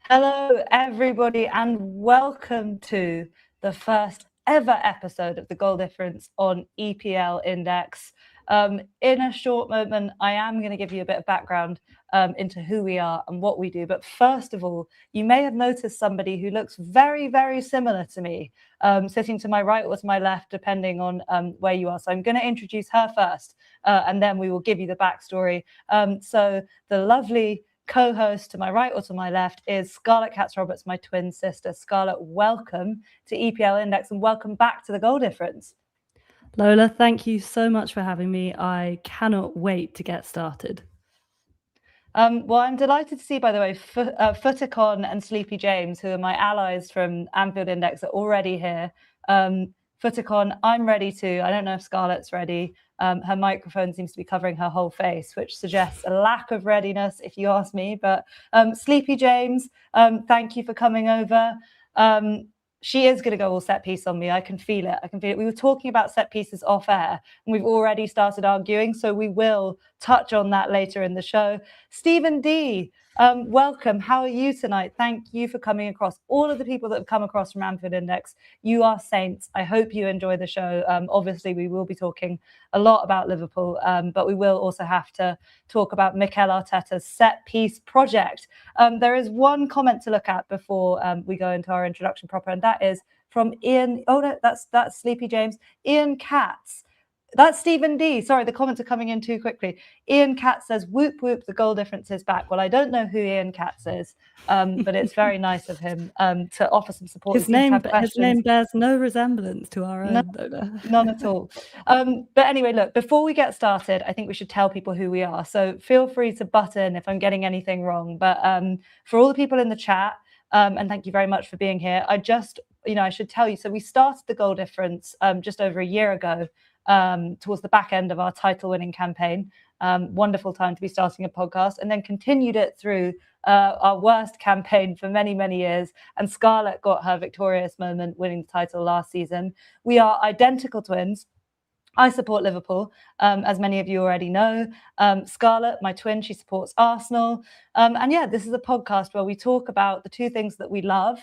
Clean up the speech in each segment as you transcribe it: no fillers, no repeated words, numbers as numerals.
Hello, everybody, and welcome to the first ever episode of The Goal Difference on EPL Index. In a short moment, I am going to give you a bit of background into who we are and what we do. But first of all, you may have noticed somebody who looks very, very similar to me, sitting to my right or to my left, depending on where you are. So I'm going to introduce her first, and then we will give you the backstory. So the lovely co-host to my right or to my left is Scarlet Katz Roberts, my twin sister. Scarlet, welcome to EPL Index and welcome back to The Goal Difference. Lola, thank you so much for having me. I cannot wait to get started. Well, I'm delighted to see, by the way, Footicon and Sleepy James, who are my allies from Anfield Index, are already here. Footicon, I'm ready too. I don't know if Scarlett's ready. Her microphone seems to be covering her whole face, which suggests a lack of readiness, if you ask me. But Sleepy James, thank you for coming over. She is going to go all set piece on me. I can feel it. We were talking about set pieces off air and we've already started arguing. So we will touch on that later in the show. Stephen D, welcome. How are you tonight? Thank you for coming across. All of the people that have come across from Anfield Index, you are saints. I hope you enjoy the show. Obviously, we will be talking a lot about Liverpool, but we will also have to talk about Mikel Arteta's set piece project. There is one comment to look at before we go into our introduction proper, and that is from Ian. Oh, no, that's Sleepy James. Ian Katz. That's Stephen D. Sorry, the comments are coming in too quickly. Ian Katz says, whoop, whoop, the goal difference is back. Well, I don't know who Ian Katz is, but it's very nice of him to offer some support. His name bears no resemblance to our own, Lola. None at all. But anyway, look, before we get started, I think we should tell people who we are. So feel free to butt in if I'm getting anything wrong. But for all the people in the chat, and thank you very much for being here, I should tell you, so we started the goal difference just over a year ago, towards the back end of our title winning campaign. Wonderful time to be starting a podcast, and then continued it through our worst campaign for many, many years. And Scarlet got her victorious moment winning the title last season. We are identical twins. I support Liverpool, as many of you already know. Scarlet, my twin, she supports Arsenal. And yeah, this is a podcast where we talk about the two things that we love,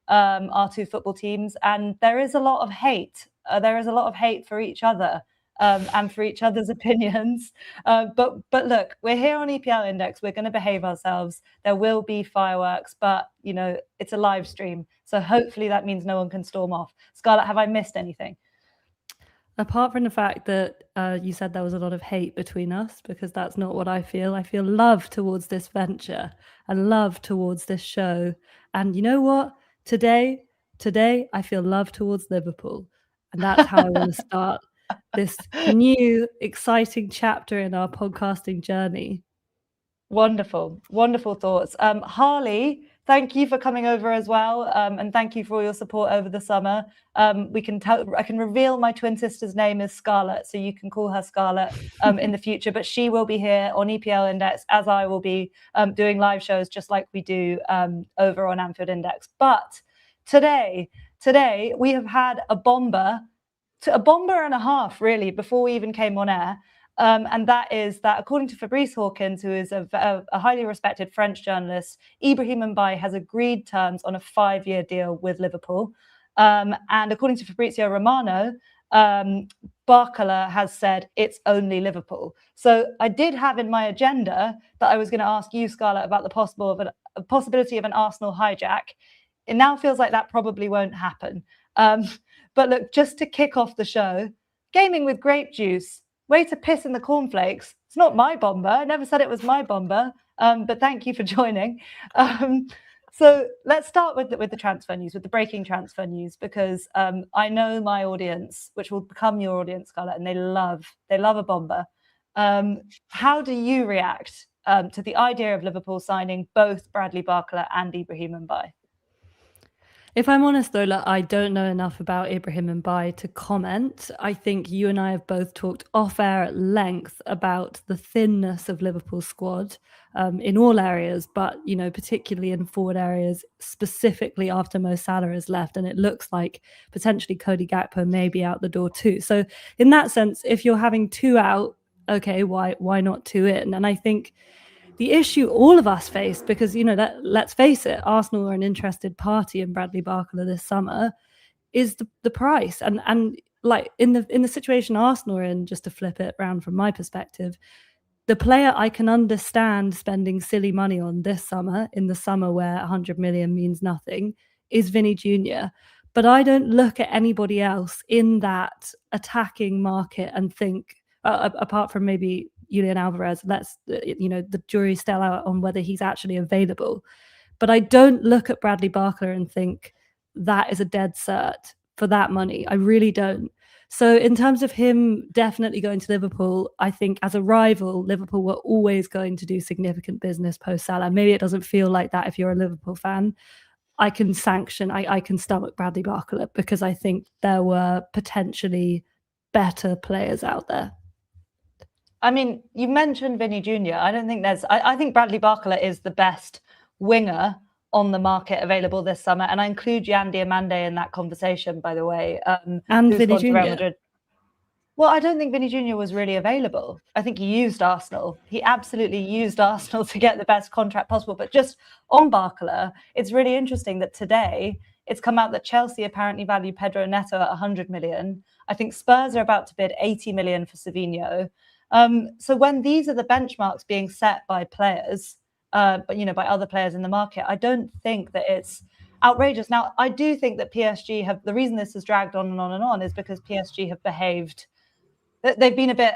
our two football teams. And there is a lot of hate. There is a lot of hate for each other and for each other's opinions. But look, we're here on EPL Index. We're going to behave ourselves. There will be fireworks, but, it's a live stream. So hopefully that means no one can storm off. Scarlett, have I missed anything? Apart from the fact that you said there was a lot of hate between us, because that's not what I feel. I feel love towards this venture and love towards this show. And you know what? Today, I feel love towards Liverpool. And that's how I want to start this new, exciting chapter in our podcasting journey. Wonderful, wonderful thoughts. Harley, thank you for coming over as well, and thank you for all your support over the summer. I can reveal my twin sister's name is Scarlet, so you can call her Scarlet in the future. But she will be here on EPL Index, as I will be doing live shows just like we do over on Anfield Index. But today we have had a bomber and a half, really, before we even came on air. And that is that, according to Fabrice Hawkins, who is a highly respected French journalist, Ibrahim Mbaye has agreed terms on a 5-year deal with Liverpool. And according to Fabrizio Romano, Barcola has said it's only Liverpool. So I did have in my agenda that I was going to ask you, Scarlett, about the possibility of an Arsenal hijack. It now feels like that probably won't happen. But look, just to kick off the show, gaming with grape juice. Way to piss in the cornflakes. It's not my bomber. I never said it was my bomber. But thank you for joining. So let's start with the transfer news, with the breaking transfer news, because I know my audience, which will become your audience, Scarlett, and they love a bomber. How do you react to the idea of Liverpool signing both Bradley Barcola and Ibrahim Mbaye? If I'm honest, Lola, I don't know enough about Ibrahim Mbaye to comment. I think you and I have both talked off-air at length about the thinness of Liverpool's squad in all areas, but, particularly in forward areas, specifically after Mo Salah has left. And it looks like potentially Cody Gakpo may be out the door too. So in that sense, if you're having two out, okay, why not two in? And I think the issue all of us face, because, let's face it, Arsenal are an interested party in Bradley Barcola this summer, is the price. And like in the situation Arsenal are in, just to flip it around from my perspective, the player I can understand spending silly money on this summer, in the summer where 100 million means nothing, is Vinny Jr. But I don't look at anybody else in that attacking market and think, apart from maybe Julian Alvarez, the jury's still out on whether he's actually available. But I don't look at Bradley Barcola and think that is a dead cert for that money. I really don't. So in terms of him definitely going to Liverpool, I think as a rival, Liverpool were always going to do significant business post Salah. Maybe it doesn't feel like that if you're a Liverpool fan. I can stomach Bradley Barcola because I think there were potentially better players out there. I mean, you mentioned Vinny Jr. I think Bradley Barcola is the best winger on the market available this summer, and I include Yan Diomande in that conversation, by the way. And Vinny Jr. Well, I don't think Vinny Jr. was really available. I think he used Arsenal. He absolutely used Arsenal to get the best contract possible. But just on Barcola, it's really interesting that today it's come out that Chelsea apparently value Pedro Neto at 100 million. I think Spurs are about to bid 80 million for Savinho. So when these are the benchmarks being set by players, but by other players in the market, I don't think that it's outrageous. Now, I do think that PSG have, the reason this has dragged on and on and on is because PSG have behaved, they've been a bit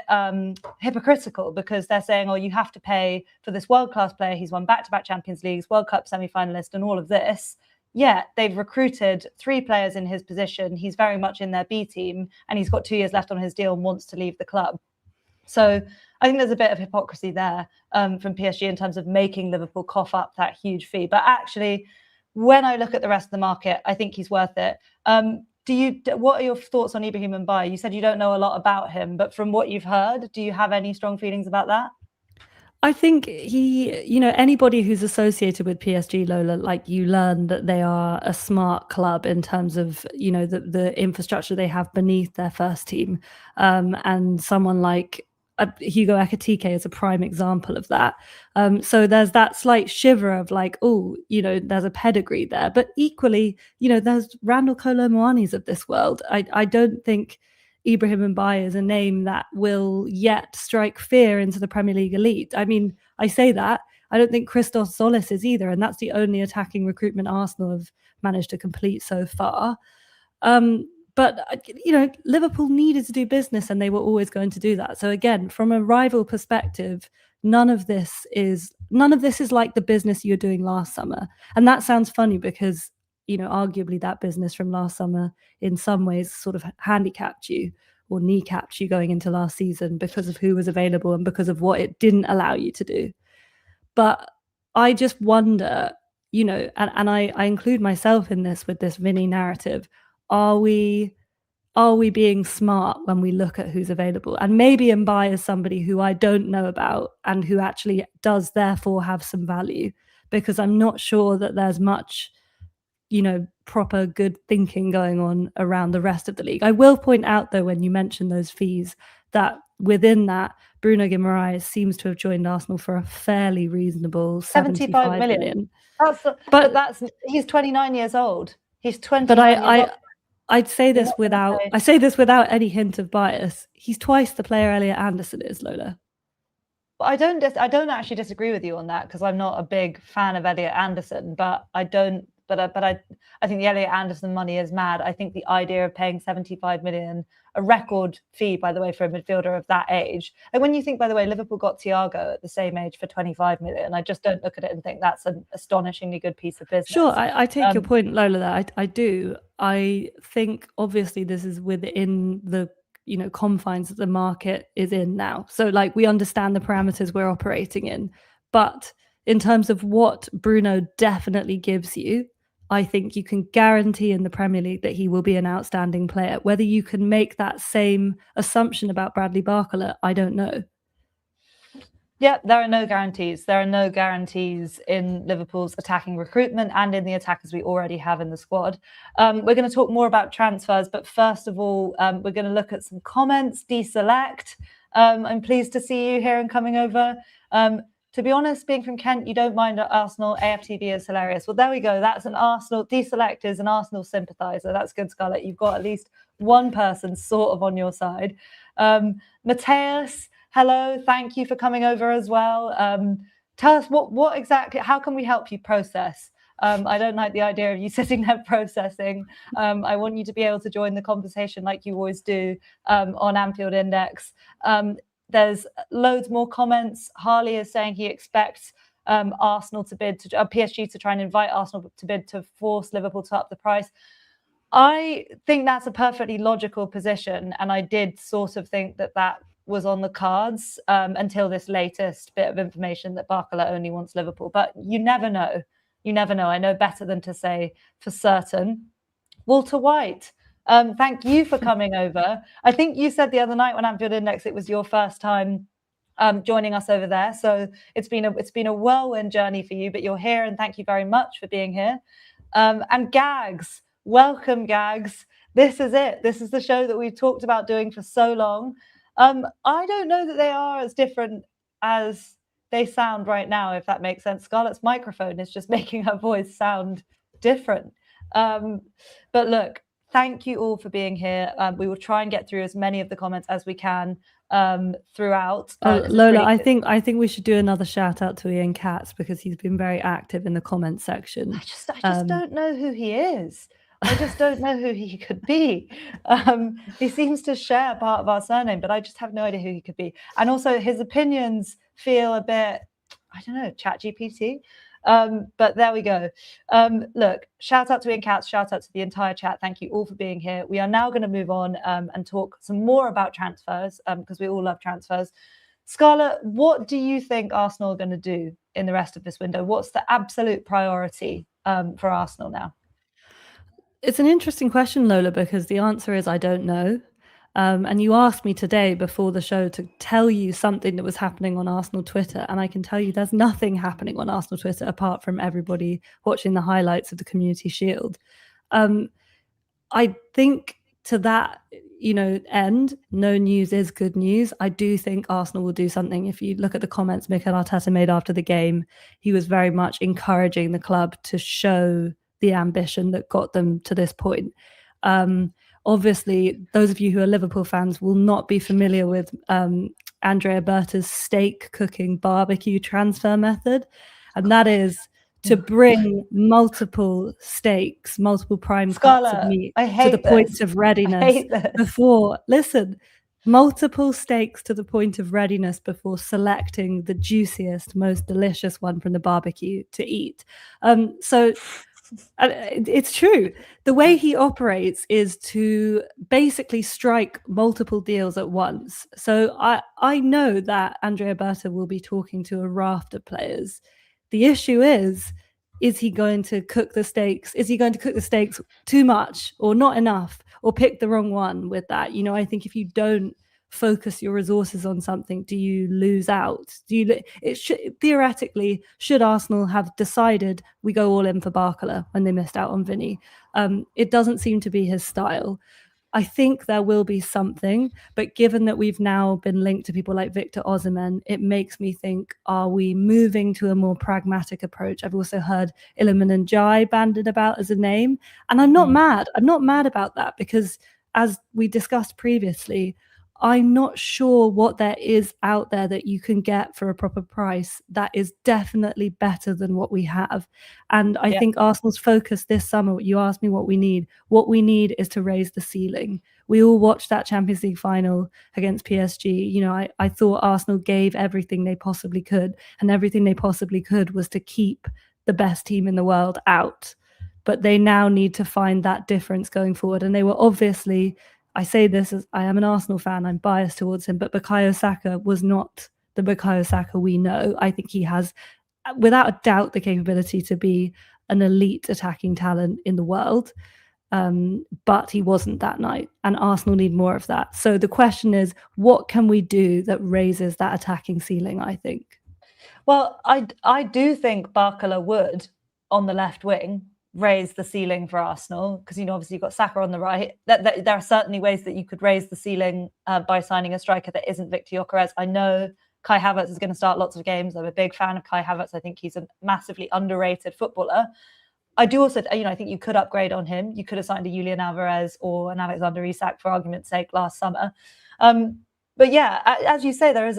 hypocritical, because they're saying, oh, you have to pay for this world-class player. He's won back-to-back Champions Leagues, World Cup semi-finalist and all of this. Yeah, they've recruited 3 players in his position. He's very much in their B team and he's got 2 years left on his deal and wants to leave the club. So I think there's a bit of hypocrisy there from PSG in terms of making Liverpool cough up that huge fee. But actually, when I look at the rest of the market, I think he's worth it. What are your thoughts on Ibrahim Mbaye? You said you don't know a lot about him, but from what you've heard, do you have any strong feelings about that? I think anybody who's associated with PSG, Lola, like, you learn that they are a smart club in terms of, the infrastructure they have beneath their first team. And someone like Hugo Ekitike is a prime example of that. So there's that slight shiver of like, oh, there's a pedigree there. But equally, there's Randall Kolo Muani's of this world. I don't think Ibrahim Mbaye is a name that will yet strike fear into the Premier League elite. I mean, I say that. I don't think Christos Solis is either, and that's the only attacking recruitment Arsenal have managed to complete so far. But, Liverpool needed to do business and they were always going to do that. So again, from a rival perspective, none of this is like the business you were doing last summer. And that sounds funny because, arguably that business from last summer in some ways sort of handicapped you or kneecapped you going into last season because of who was available and because of what it didn't allow you to do. But I just wonder, and I include myself in this with this Vinny narrative. Are we being smart when we look at who's available? And maybe Mbaye is somebody who I don't know about and who actually does therefore have some value, because I'm not sure that there's much, proper good thinking going on around the rest of the league. I will point out, though, when you mention those fees, that within that, Bruno Guimaraes seems to have joined Arsenal for a fairly reasonable 75 million. But he's 29 years old. He's 29 years old. I say this without any hint of bias. He's twice the player Elliot Anderson is, Lola. Well, I don't actually disagree with you on that, because I'm not a big fan of Elliot Anderson, but I think the Elliot Anderson money is mad. I think the idea of paying 75 million, a record fee, by the way, for a midfielder of that age. And when you think, by the way, Liverpool got Thiago at the same age for 25 million, I just don't look at it and think that's an astonishingly good piece of business. Sure, I take your point, Lola, there. I do. I think obviously this is within the confines that the market is in now. So like, we understand the parameters we're operating in. But in terms of what Bruno definitely gives you, I think you can guarantee in the Premier League that he will be an outstanding player. Whether you can make that same assumption about Bradley Barcola, I don't know. Yeah, there are no guarantees. There are no guarantees in Liverpool's attacking recruitment and in the attackers we already have in the squad. We're going to talk more about transfers, but first of all, we're going to look at some comments, deselect. I'm pleased to see you here and coming over. to be honest, being from Kent, you don't mind Arsenal. AFTV is hilarious. Well, there we go. That's an Arsenal. Deselect is an Arsenal sympathiser. That's good, Scarlet. You've got at least one person sort of on your side. Mateus, hello. Thank you for coming over as well. Tell us what exactly, how can we help you process? I don't like the idea of you sitting there processing. I want you to be able to join the conversation like you always do on Anfield Index. There's loads more comments. Harley is saying he expects Arsenal to bid to PSG to try and invite Arsenal to bid to force Liverpool to up the price. I think that's a perfectly logical position, and I did sort of think that was on the cards until this latest bit of information that Barcola only wants Liverpool. But you never know. You never know. I know better than to say for certain. Walter White, thank you for coming over. I think you said the other night on Anfield Index it was your first time joining us over there. So it's been a whirlwind journey for you, but you're here, and thank you very much for being here. And Gags, welcome, Gags. This is it. This is the show that we've talked about doing for so long. I don't know that they are as different as they sound right now, if that makes sense. Scarlett's microphone is just making her voice sound different. But look, thank you all for being here. We will try and get through as many of the comments as we can throughout. Lola, I think we should do another shout out to Ian Katz because he's been very active in the comments section. I just don't know who he is. I just don't know who he could be. He seems to share part of our surname, but I just have no idea who he could be. And also his opinions feel a bit, I don't know, ChatGPT. But there we go. Look, shout out to Ian Katz, shout out to the entire chat. Thank you all for being here. We are now going to move on and talk some more about transfers because we all love transfers. Scarlett, what do you think Arsenal are going to do in the rest of this window? What's the absolute priority for Arsenal now? It's an interesting question, Lola, because the answer is I don't know. And you asked me today before the show to tell you something that was happening on Arsenal Twitter. And I can tell you there's nothing happening on Arsenal Twitter apart from everybody watching the highlights of the Community Shield. I think to that, end, no news is good news. I do think Arsenal will do something. If you look at the comments Mikel Arteta made after the game, he was very much encouraging the club to show the ambition that got them to this point. Obviously, those of you who are Liverpool fans will not be familiar with Andrea Berta's steak cooking barbecue transfer method. And that is to bring multiple steaks, multiple prime cuts of meat to the point of readiness multiple steaks to the point of readiness before selecting the juiciest, most delicious one from the barbecue to eat. So it's true. The way he operates is to basically strike multiple deals at once. So I know that Andrea Berta will be talking to a raft of players. The issue is he going to cook the steaks? Is he going to cook the steaks too much or not enough or pick the wrong one with that? I think if you don't focus your resources on something, do you lose out? Theoretically, should Arsenal have decided we go all in for Barcola when they missed out on Vinny? It doesn't seem to be his style. I think there will be something, but given that we've now been linked to people like Victor Osimhen, it makes me think, are we moving to a more pragmatic approach? I've also heard Iliman Ndiaye banded about as a name, and I'm not mad. I'm not mad about that because, as we discussed previously, I'm not sure what there is out there that you can get for a proper price that is definitely better than what we have. And I think Arsenal's focus this summer, you asked me what we need. What we need is to raise the ceiling. We all watched that Champions League final against PSG. I thought Arsenal gave everything they possibly could, and everything they possibly could was to keep the best team in the world out. But they now need to find that difference going forward. And they were obviously, I say this as I am an Arsenal fan, I'm biased towards him, but Bukayo Saka was not the Bukayo Saka we know. I think he has, without a doubt, the capability to be an elite attacking talent in the world. But he wasn't that night, and Arsenal need more of that. So the question is, what can we do that raises that attacking ceiling, I think? Well, I do think Barcola would, on the left wing, raise the ceiling for Arsenal because obviously you've got Saka on the right. There are certainly ways that you could raise the ceiling by signing a striker that isn't Victor Gyökeres. I know Kai Havertz is going to start lots of games. I'm a big fan of Kai Havertz. I think he's a massively underrated footballer. I do also, I think you could upgrade on him. You could have signed a Julian Alvarez or an Alexander Isak for argument's sake last summer. But yeah, as you say, there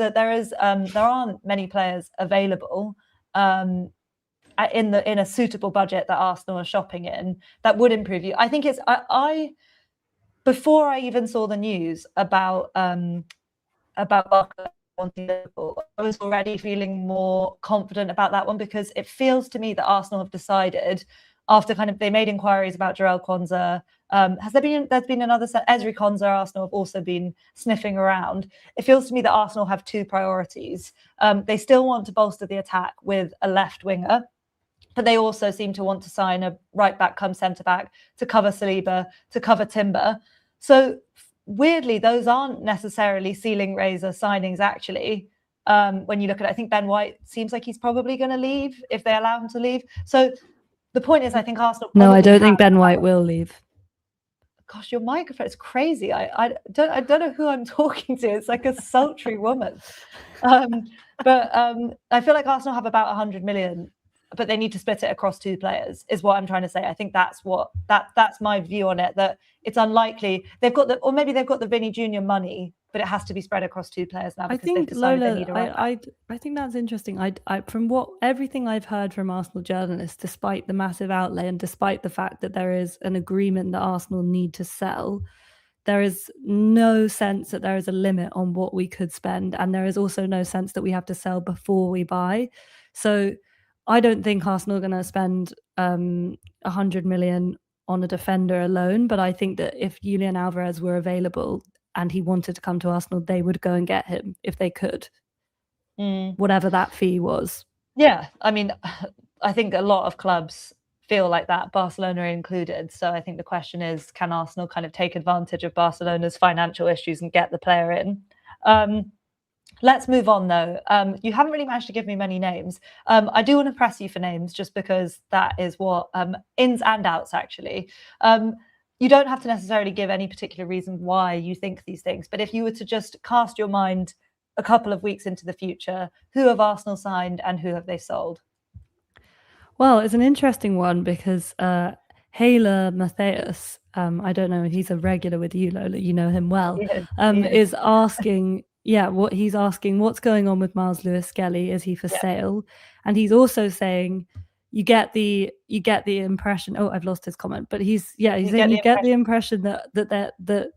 aren't many players available in a suitable budget that Arsenal are shopping in that would improve you. I think it's before I even saw the news about Barca wanting Liverpool, I was already feeling more confident about that one, because it feels to me that Arsenal have decided, after they made inquiries about Jarell Quansah. There's been another set, Ezri Konsa. Arsenal have also been sniffing around. It feels to me that Arsenal have two priorities. They still want to bolster the attack with a left winger, but they also seem to want to sign a right back come centre back to cover Saliba, to cover Timber. So weirdly, those aren't necessarily ceiling raiser signings, actually. When you look at it, I think Ben White seems like he's probably going to leave if they allow him to leave. So the point is, I think Arsenal. No, I don't think Ben White will leave. Gosh, your microphone is crazy. I don't know who I'm talking to. It's like a sultry woman. But I feel like Arsenal have about 100 million, but they need to split it across two players, is what I'm trying to say. I think that's my view on it, that it's unlikely maybe they've got the Vinny Jr. money, but it has to be spread across two players now. I think, Lola, I think that's interesting. From everything I've heard from Arsenal journalists, despite the massive outlay and despite the fact that there is an agreement that Arsenal need to sell, there is no sense that there is a limit on what we could spend, and there is also no sense that we have to sell before we buy. So I don't think Arsenal are going to spend 100 million on a defender alone, but I think that if Julian Alvarez were available and he wanted to come to Arsenal, they would go and get him if they could, whatever that fee was. Yeah, I mean, I think a lot of clubs feel like that, Barcelona included. So I think the question is, can Arsenal kind of take advantage of Barcelona's financial issues and get the player in? Let's move on, though. You haven't really managed to give me many names. I do want to press you for names, just because that is what ins and outs, actually. You don't have to necessarily give any particular reason why you think these things, but if you were to just cast your mind a couple of weeks into the future, who have Arsenal signed and who have they sold? Well, it's an interesting one, because Haylor Matthias, I don't know, he's a regular with you, Lola, you know him well, is asking... Yeah, what he's asking, what's going on with Miles Lewis-Skelly? Is he for sale? And he's also saying, you get the impression. Oh, I've lost his comment, but he's saying you get the impression that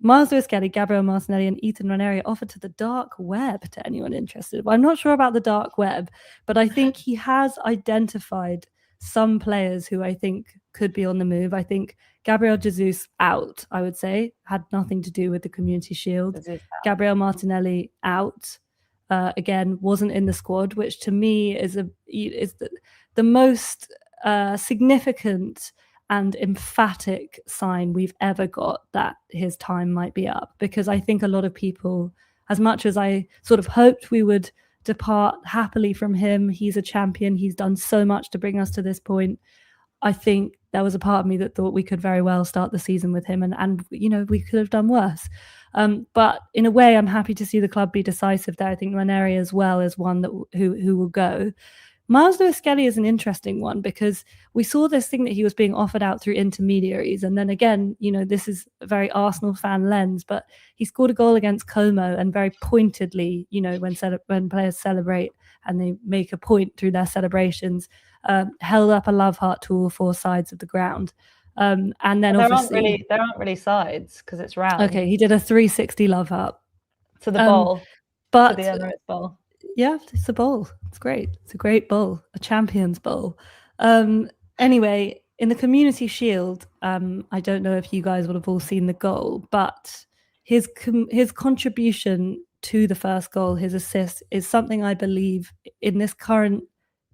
Miles Lewis-Skelly, Gabriel Martinelli, and Ethan Ranieri offered to the dark web to anyone interested. Well, I'm not sure about the dark web, but I think he has identified some players who I think could be on the move. I think Gabriel Jesus out, I would say, had nothing to do with the Community Shield. Gabriel Martinelli out, again, wasn't in the squad, which to me is the most significant and emphatic sign we've ever got that his time might be up. Because I think a lot of people, as much as I sort of hoped we would depart happily from him, he's a champion, he's done so much to bring us to this point, I think there was a part of me that thought we could very well start the season with him, and we could have done worse. But in a way, I'm happy to see the club be decisive there. I think Ranieri as well is one that who will go. Miles Lewis-Skelly is an interesting one, because we saw this thing that he was being offered out through intermediaries, and then again, this is a very Arsenal fan lens, but he scored a goal against Como, and very pointedly, when players celebrate and they make a point through their celebrations, held up a love heart to all four sides of the ground. And then there aren't really sides, because it's round. Okay, he did a 360 love heart to the bowl, but to the Emirates Bowl. Yeah, it's a bowl. It's great. It's a great bowl, a Champions Bowl. Anyway, in the Community Shield, I don't know if you guys would have all seen the goal, but his contribution to the first goal, his assist, is something I believe in this current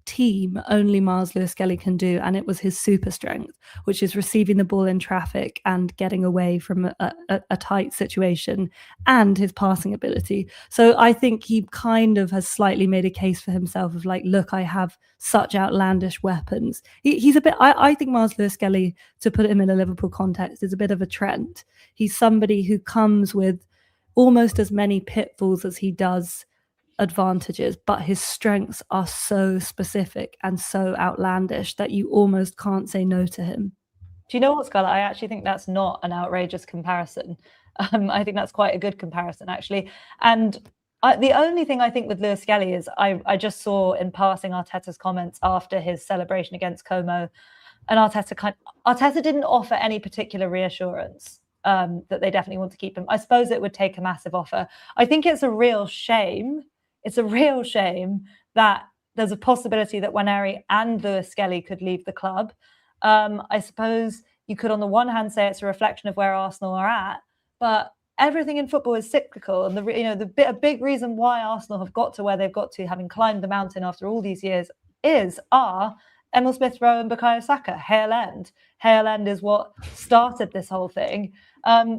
team only Miles Lewis-Skelly can do, and it was his super strength, which is receiving the ball in traffic and getting away from a tight situation, and his passing ability. So I think he kind of has slightly made a case for himself of like, look, I have such outlandish weapons. He's a bit, I think Miles Lewis-Skelly, to put him in a Liverpool context, is a bit of a Trent. He's somebody who comes with almost as many pitfalls as he does advantages, but his strengths are so specific and so outlandish that you almost can't say no to him. Do you know what, Scarlett? I actually think that's not an outrageous comparison. I think that's quite a good comparison, actually. And the only thing I think with Lewis Skelly is I just saw in passing Arteta's comments after his celebration against Como, and Arteta didn't offer any particular reassurance that they definitely want to keep him. I suppose it would take a massive offer. I think it's a real shame. It's a real shame that there's a possibility that Nwaneri and Lewis Skelly could leave the club. I suppose you could, on the one hand, say it's a reflection of where Arsenal are at, but everything in football is cyclical, and a big reason why Arsenal have got to where they've got to, having climbed the mountain after all these years, are Emil Smith-Rowe and Bukayo Saka. Hale End is what started this whole thing.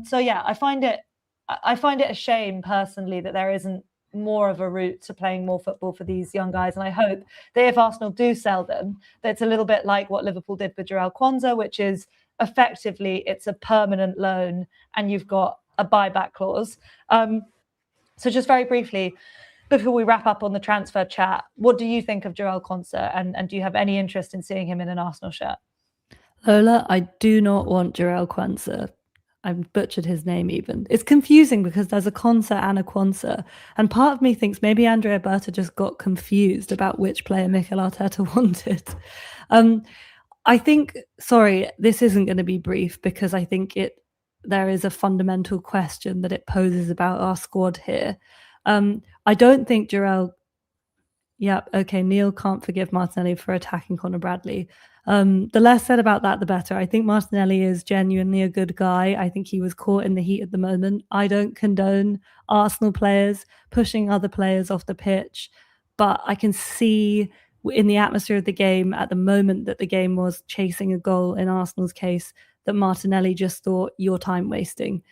So yeah, I find it a shame personally that there isn't more of a route to playing more football for these young guys, and I hope that if Arsenal do sell them, that it's a little bit like what Liverpool did with Jarell Quansah, which is effectively it's a permanent loan and you've got a buyback clause. So just very briefly, before we wrap up on the transfer chat, what do you think of Jarell Quansah, and do you have any interest in seeing him in an Arsenal shirt? Lola, I do not want Jarell Quansah. I butchered his name even. It's confusing because there's a Quansah and a Quansah. And part of me thinks maybe Andrea Berta just got confused about which player Mikel Arteta wanted. I think, sorry, this isn't going to be brief because I think there is a fundamental question that it poses about our squad here. I don't think Jarell... Yep, okay, Neil can't forgive Martinelli for attacking Conor Bradley. The less said about that, the better. I think Martinelli is genuinely a good guy. I think he was caught in the heat at the moment. I don't condone Arsenal players pushing other players off the pitch, but I can see in the atmosphere of the game at the moment that the game was chasing a goal in Arsenal's case that Martinelli just thought, you're time wasting.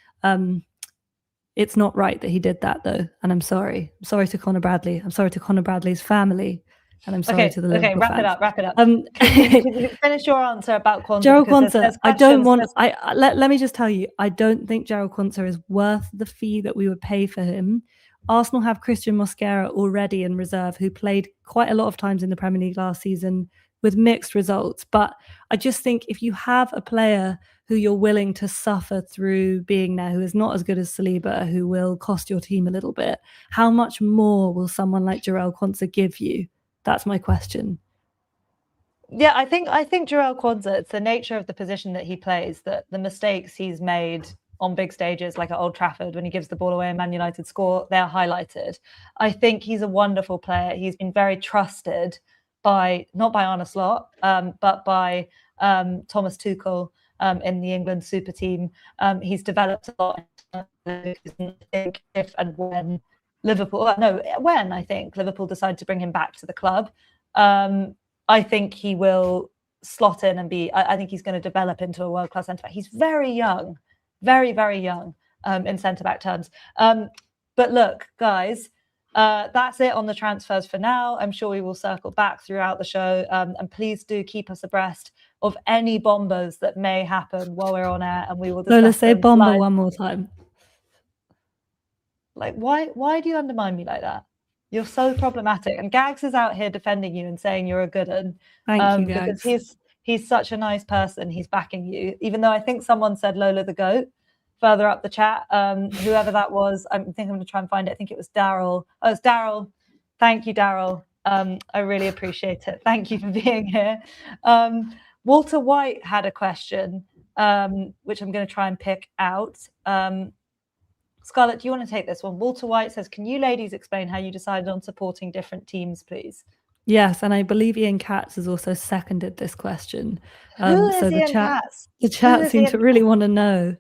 It's not right that he did that, though, and I'm sorry. I'm sorry to Conor Bradley. I'm sorry to Conor Bradley's family, and I'm sorry to the Liverpool fans. Wrap it up. Can you finish your answer about Quansah? Jarell Quansah, I don't want... Let me just tell you, I don't think Jarell Quansah is worth the fee that we would pay for him. Arsenal have Christian Mosquera already in reserve, who played quite a lot of times in the Premier League last season with mixed results. But I just think if you have a player who you're willing to suffer through being there, who is not as good as Saliba, who will cost your team a little bit, how much more will someone like Jarell Quansah give you? That's my question. Yeah, I think Jarell Quansah, it's the nature of the position that he plays, that the mistakes he's made on big stages like at Old Trafford when he gives the ball away and Man United score, they're highlighted. I think he's a wonderful player. He's been very trusted not by Arne Slot, but by Thomas Tuchel in the England super team. He's developed a lot. I think if and when Liverpool decide to bring him back to the club, I think he will slot in and I think he's going to develop into a world-class centre-back. He's very young, very, very young in centre-back terms. But look, guys, that's it on the transfers for now. I'm sure we will circle back throughout the show. And please do keep us abreast of any bombers that may happen while we're on air, and we will discuss. Lola, say bomber live. one more time. Like, why do you undermine me like that? You're so problematic. And Gags is out here defending you and saying you're a good one. Thank you, Gags. Because he's such a nice person. He's backing you, even though I think someone said Lola the GOAT further up the chat. Whoever that was, I think I'm going to try and find it. I think it was Daryl. Oh, it's Daryl. Thank you, Daryl. I really appreciate it. Thank you for being here. Walter White had a question, which I'm going to try and pick out. Scarlett, do you want to take this one? Walter White says, can you ladies explain how you decided on supporting different teams, please? Yes, and I believe Ian Katz has also seconded this question. Who is Ian Katz? The chat seemed to really want to know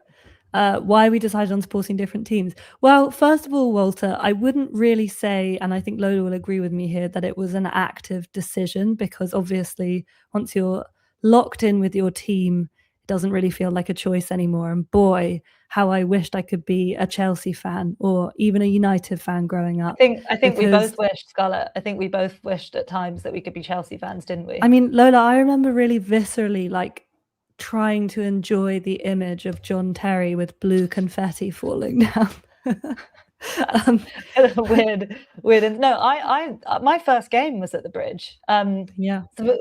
why we decided on supporting different teams. Well, first of all, Walter, I wouldn't really say, and I think Lola will agree with me here, that it was an active decision, because obviously once you're locked in with your team, it doesn't really feel like a choice anymore. And boy, how I wished I could be a Chelsea fan or even a United fan growing up. I think we both wished, Scarlett. I think we both wished at times that we could be Chelsea fans, didn't we? I mean, Lola, I remember really viscerally trying to enjoy the image of John Terry with blue confetti falling down. Weird. No, I my first game was at the Bridge.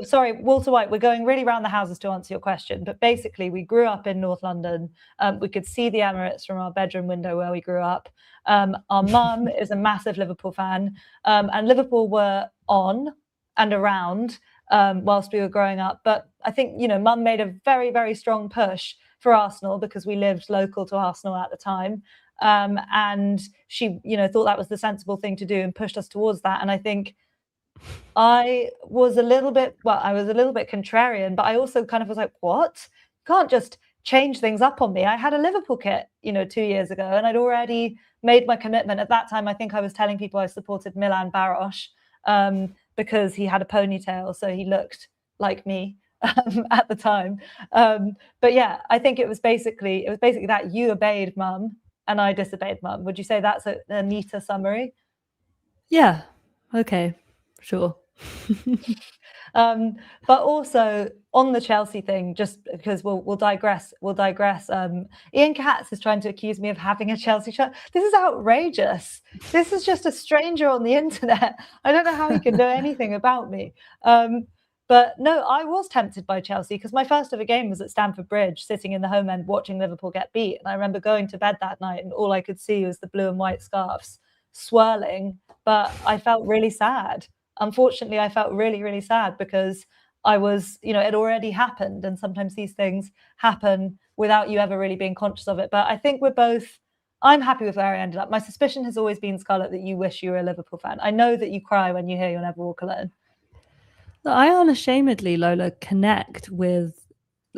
Sorry, Walter White, we're going really round the houses to answer your question, but basically we grew up in North London. We could see the Emirates from our bedroom window where we grew up. Our mum is a massive Liverpool fan, and Liverpool were on and around whilst we were growing up. But I think, mum made a very, very strong push for Arsenal because we lived local to Arsenal at the time. And she, thought that was the sensible thing to do and pushed us towards that. And I think I was a little bit contrarian, but I also kind of was like, what? You can't just change things up on me. I had a Liverpool kit, 2 years ago, and I'd already made my commitment. At that time, I think I was telling people I supported Milan Baros because he had a ponytail, so he looked like me at the time. But yeah, I think it was basically that you obeyed mum and I disobeyed mum. Would you say that's a neater summary? Yeah. Okay. Sure. But also on the Chelsea thing, just because we'll digress. Ian Katz is trying to accuse me of having a Chelsea shirt. This is outrageous. This is just a stranger on the internet. I don't know how he can know anything about me. But no, I was tempted by Chelsea because my first ever game was at Stamford Bridge, sitting in the home end watching Liverpool get beat. And I remember going to bed that night and all I could see was the blue and white scarves swirling. But I felt really sad. Unfortunately, I felt really, really sad because I was, it already happened. And sometimes these things happen without you ever really being conscious of it. But I think I'm happy with where I ended up. My suspicion has always been, Scarlet, that you wish you were a Liverpool fan. I know that you cry when you hear You'll Never Walk Alone. I unashamedly, Lola, connect with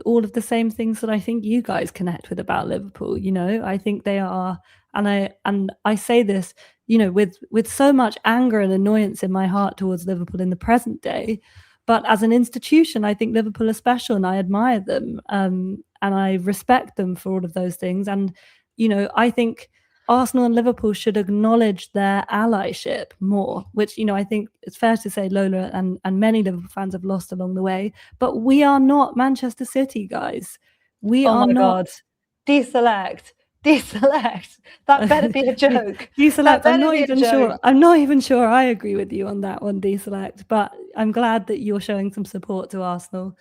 all of the same things that I think you guys connect with about Liverpool. I think they are, and I say this, with so much anger and annoyance in my heart towards Liverpool in the present day. But as an institution, I think Liverpool are special and I admire them. And I respect them for all of those things. And, I think Arsenal and Liverpool should acknowledge their allyship more, which, I think it's fair to say Lola and many Liverpool fans have lost along the way. But we are not Manchester City, guys. We are not. God. Deselect. That better be a joke. Deselect. I'm not even sure I agree with you on that one, Deselect. But I'm glad that you're showing some support to Arsenal.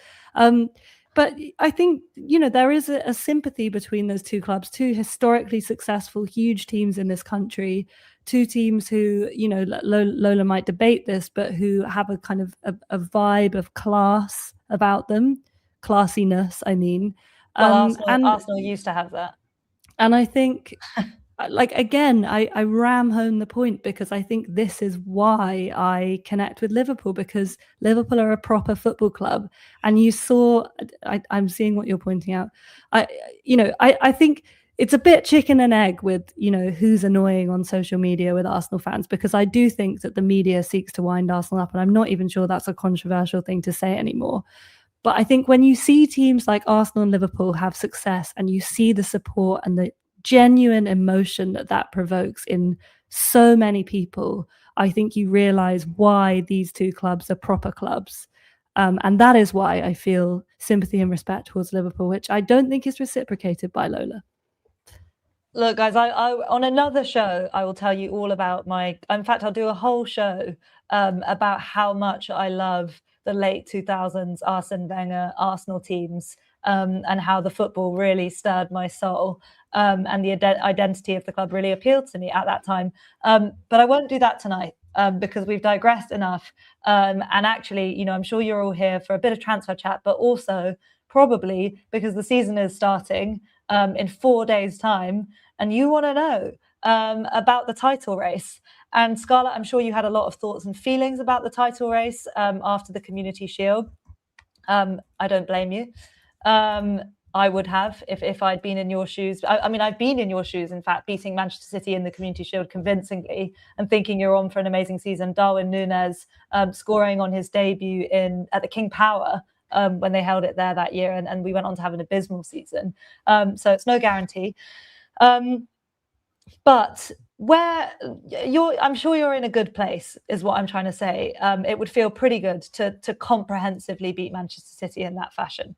But I think, there is a sympathy between those two clubs, two historically successful, huge teams in this country, two teams who, Lola might debate this, but who have a kind of a vibe of class about them, classiness, I mean. Well, Arsenal used to have that. And I think, again, I ram home the point because I think this is why I connect with Liverpool, because Liverpool are a proper football club. And you saw, I'm seeing what you're pointing out. I think it's a bit chicken and egg with, who's annoying on social media with Arsenal fans, because I do think that the media seeks to wind Arsenal up. And I'm not even sure that's a controversial thing to say anymore. But I think when you see teams like Arsenal and Liverpool have success and you see the support and the genuine emotion that provokes in so many people, I think you realize why these two clubs are proper clubs. And that is why I feel sympathy and respect towards Liverpool, which I don't think is reciprocated by Lola. Look, guys, I on another show, I will tell you all about in fact, I'll do a whole show about how much I love the late 2000s Arsene Wenger Arsenal teams and how the football really stirred my soul and the identity of the club really appealed to me at that time. But I won't do that tonight because we've digressed enough. And actually, I'm sure you're all here for a bit of transfer chat, but also probably because the season is starting in 4 days' time and you want to know about the title race. And Scarlet, I'm sure you had a lot of thoughts and feelings about the title race after the Community Shield. I don't blame you. I would have if I'd been in your shoes. I mean, I've been in your shoes, in fact, beating Manchester City in the Community Shield convincingly and thinking you're on for an amazing season. Darwin Núñez scoring on his debut at the King Power when they held it there that year. And we went on to have an abysmal season. So it's no guarantee. But I'm sure you're in a good place, is what I'm trying to say. It would feel pretty good to comprehensively beat Manchester City in that fashion.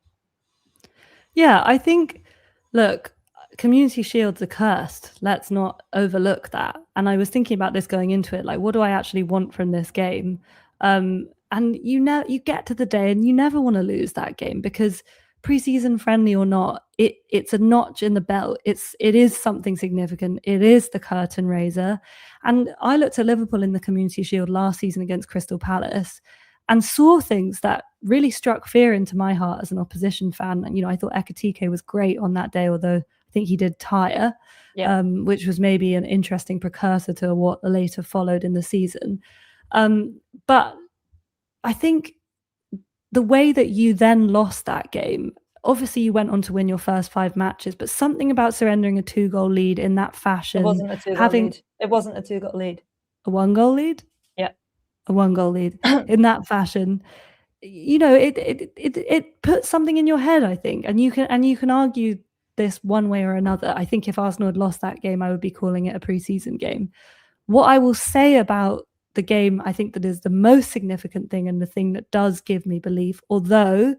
Yeah, I think, look, Community Shields are cursed. Let's not overlook that. And I was thinking about this going into it, like, what do I actually want from this game? And you get to the day and you never want to lose that game, because preseason friendly or not, it's a notch in the belt. It is something significant. It is the curtain raiser. And I looked at Liverpool in the Community Shield last season against Crystal Palace and saw things that really struck fear into my heart as an opposition fan. And, I thought Ekitike was great on that day, although I think he did tire, which was maybe an interesting precursor to what later followed in the season. But I think the way that you then lost that game, obviously you went on to win your first 5 matches, but something about surrendering a 2-goal lead in that fashion. It wasn't a 2-goal lead. It wasn't a 2-goal lead. A 1-goal lead? Yeah. A 1-goal lead in that fashion. It puts something in your head, I think. And you can argue this one way or another. I think if Arsenal had lost that game, I would be calling it a pre-season game. What I will say about the game, I think that is the most significant thing and the thing that does give me belief, although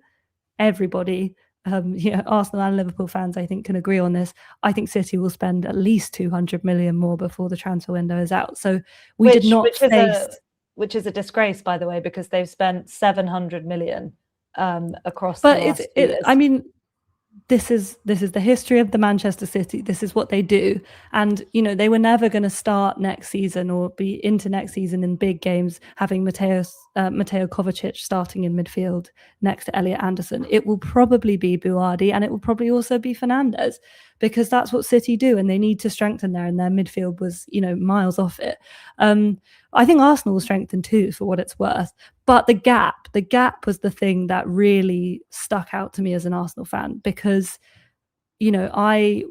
everybody, Arsenal and Liverpool fans, I think, can agree on this. I think City will spend at least 200 million more before the transfer window is out. So which is a disgrace, by the way, because they've spent 700 million across the last few years. I mean, this is the history of the Manchester City. This is what they do. And, they were never going to start next season or be into next season in big games having Mateo Kovacic starting in midfield next to Elliot Anderson. It will probably be Buardi, and it will probably also be Fernandes, because that's what City do, and they need to strengthen there, and their midfield was, miles off it. I think Arsenal will strengthen too, for what it's worth. But the gap was the thing that really stuck out to me as an Arsenal fan, because, I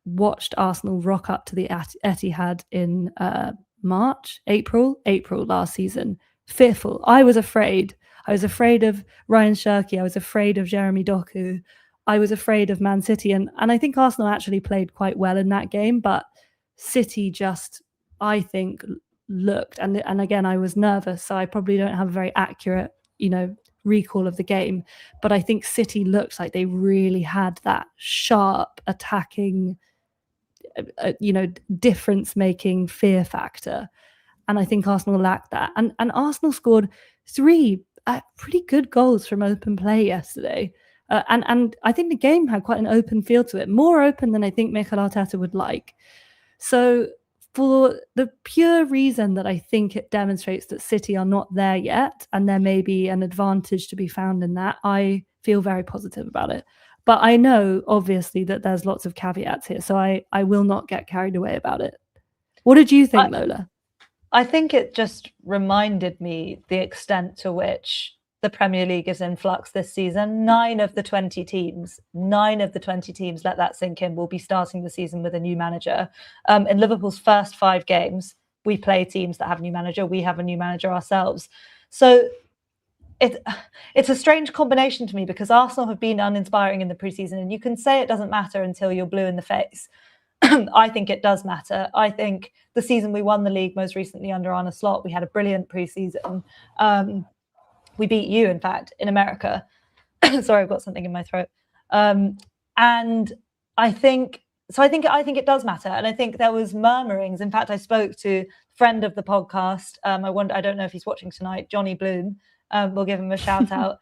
watched Arsenal rock up to the Etihad in April last season, fearful. I was afraid. I was afraid of Ryan Cherki. I was afraid of Jeremy Doku. I was afraid of Man City. And I think Arsenal actually played quite well in that game, but City just, I think, looked, and again, I was nervous, so I probably don't have a very accurate, recall of the game, but I think City looked like they really had that sharp attacking, difference-making fear factor, and I think Arsenal lacked that. And Arsenal scored 3 pretty good goals from open play yesterday, and I think the game had quite an open feel to it, more open than I think Mikel Arteta would like. So, for the pure reason that I think it demonstrates that City are not there yet, and there may be an advantage to be found in that, I feel very positive about it. But I know, obviously, that there's lots of caveats here, so I will not get carried away about it. What did you think, Lola? I think it just reminded me the extent to which the Premier League is in flux this season. 9 of the 20 teams, let that sink in, will be starting the season with a new manager. In Liverpool's first 5 games, we play teams that have a new manager. We have a new manager ourselves. So it's a strange combination to me, because Arsenal have been uninspiring in the preseason, and you can say it doesn't matter until you're blue in the face. I think it does matter. I think the season we won the league most recently under Arne Slot, we had a brilliant preseason. We beat you, in fact, in America. Sorry, I've got something in my throat. And I think it does matter. And I think there was murmurings. In fact, I spoke to a friend of the podcast. I don't know if he's watching tonight, Johnny Bloom. We'll give him a shout out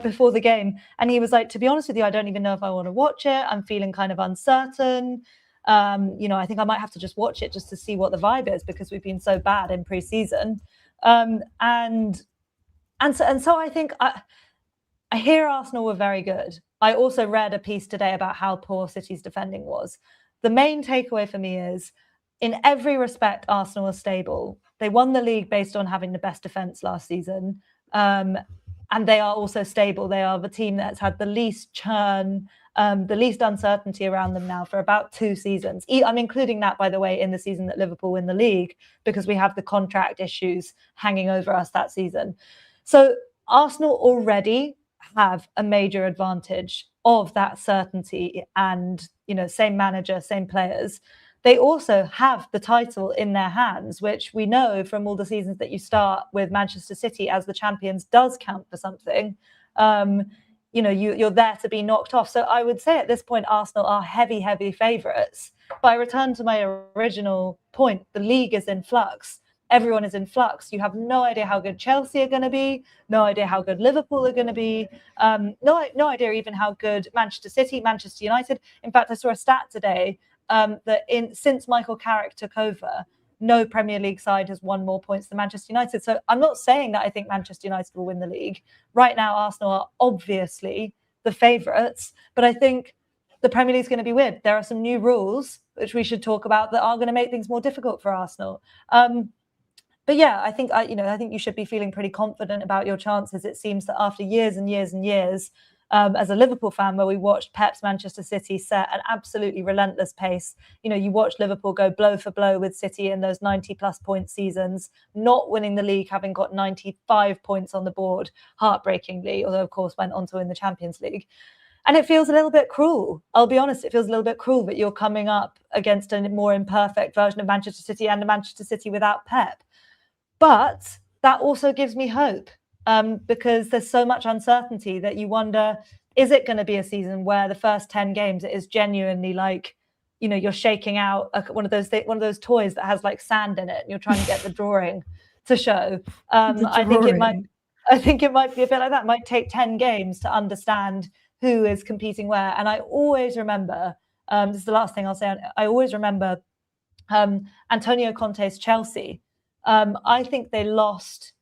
before the game. And he was like, to be honest with you, I don't even know if I want to watch it. I'm feeling kind of uncertain. I think I might have to just watch it just to see what the vibe is, because we've been so bad in pre-season. And so I think I hear Arsenal were very good. I also read a piece today about how poor City's defending was. The main takeaway for me is, in every respect, Arsenal are stable. They won the league based on having the best defence last season. And they are also stable. They are the team that's had the least churn, the least uncertainty around them now for about 2 seasons. I'm including that, by the way, in the season that Liverpool win the league, because we have the contract issues hanging over us that season. So Arsenal already have a major advantage of that certainty and, same manager, same players. They also have the title in their hands, which we know from all the seasons that you start with Manchester City as the champions does count for something. you're there to be knocked off. So I would say at this point, Arsenal are heavy favourites. But I return to my original point. The league is in flux. Everyone is in flux. You have no idea how good Chelsea are going to be, no idea how good Liverpool are going to be, no idea even how good Manchester City, Manchester United. In fact, I saw a stat today that since Michael Carrick took over, no Premier League side has won more points than Manchester United. So I'm not saying that I think Manchester United will win the league. Right now, Arsenal are obviously the favourites, but I think the Premier League is going to be weird. There are some new rules which we should talk about that are going to make things more difficult for Arsenal. But yeah, I think you should be feeling pretty confident about your chances. It seems that after years and years and years, as a Liverpool fan, where we watched Pep's Manchester City set an absolutely relentless pace. You watched Liverpool go blow for blow with City in those 90+ point seasons, not winning the league, having got 95 points on the board, heartbreakingly, although of course went on to win the Champions League. And it feels a little bit cruel. I'll be honest, it feels a little bit cruel that you're coming up against a more imperfect version of Manchester City and a Manchester City without Pep. But that also gives me hope because there's so much uncertainty that you wonder, is it going to be a season where the first 10 games it is genuinely like, you're shaking out one of those toys that has like sand in it and you're trying to get the drawing to show. I think it might be a bit like that. It might take 10 games to understand who is competing where. And I always remember, this is the last thing I'll say, I always remember Antonio Conte's Chelsea. I think they lost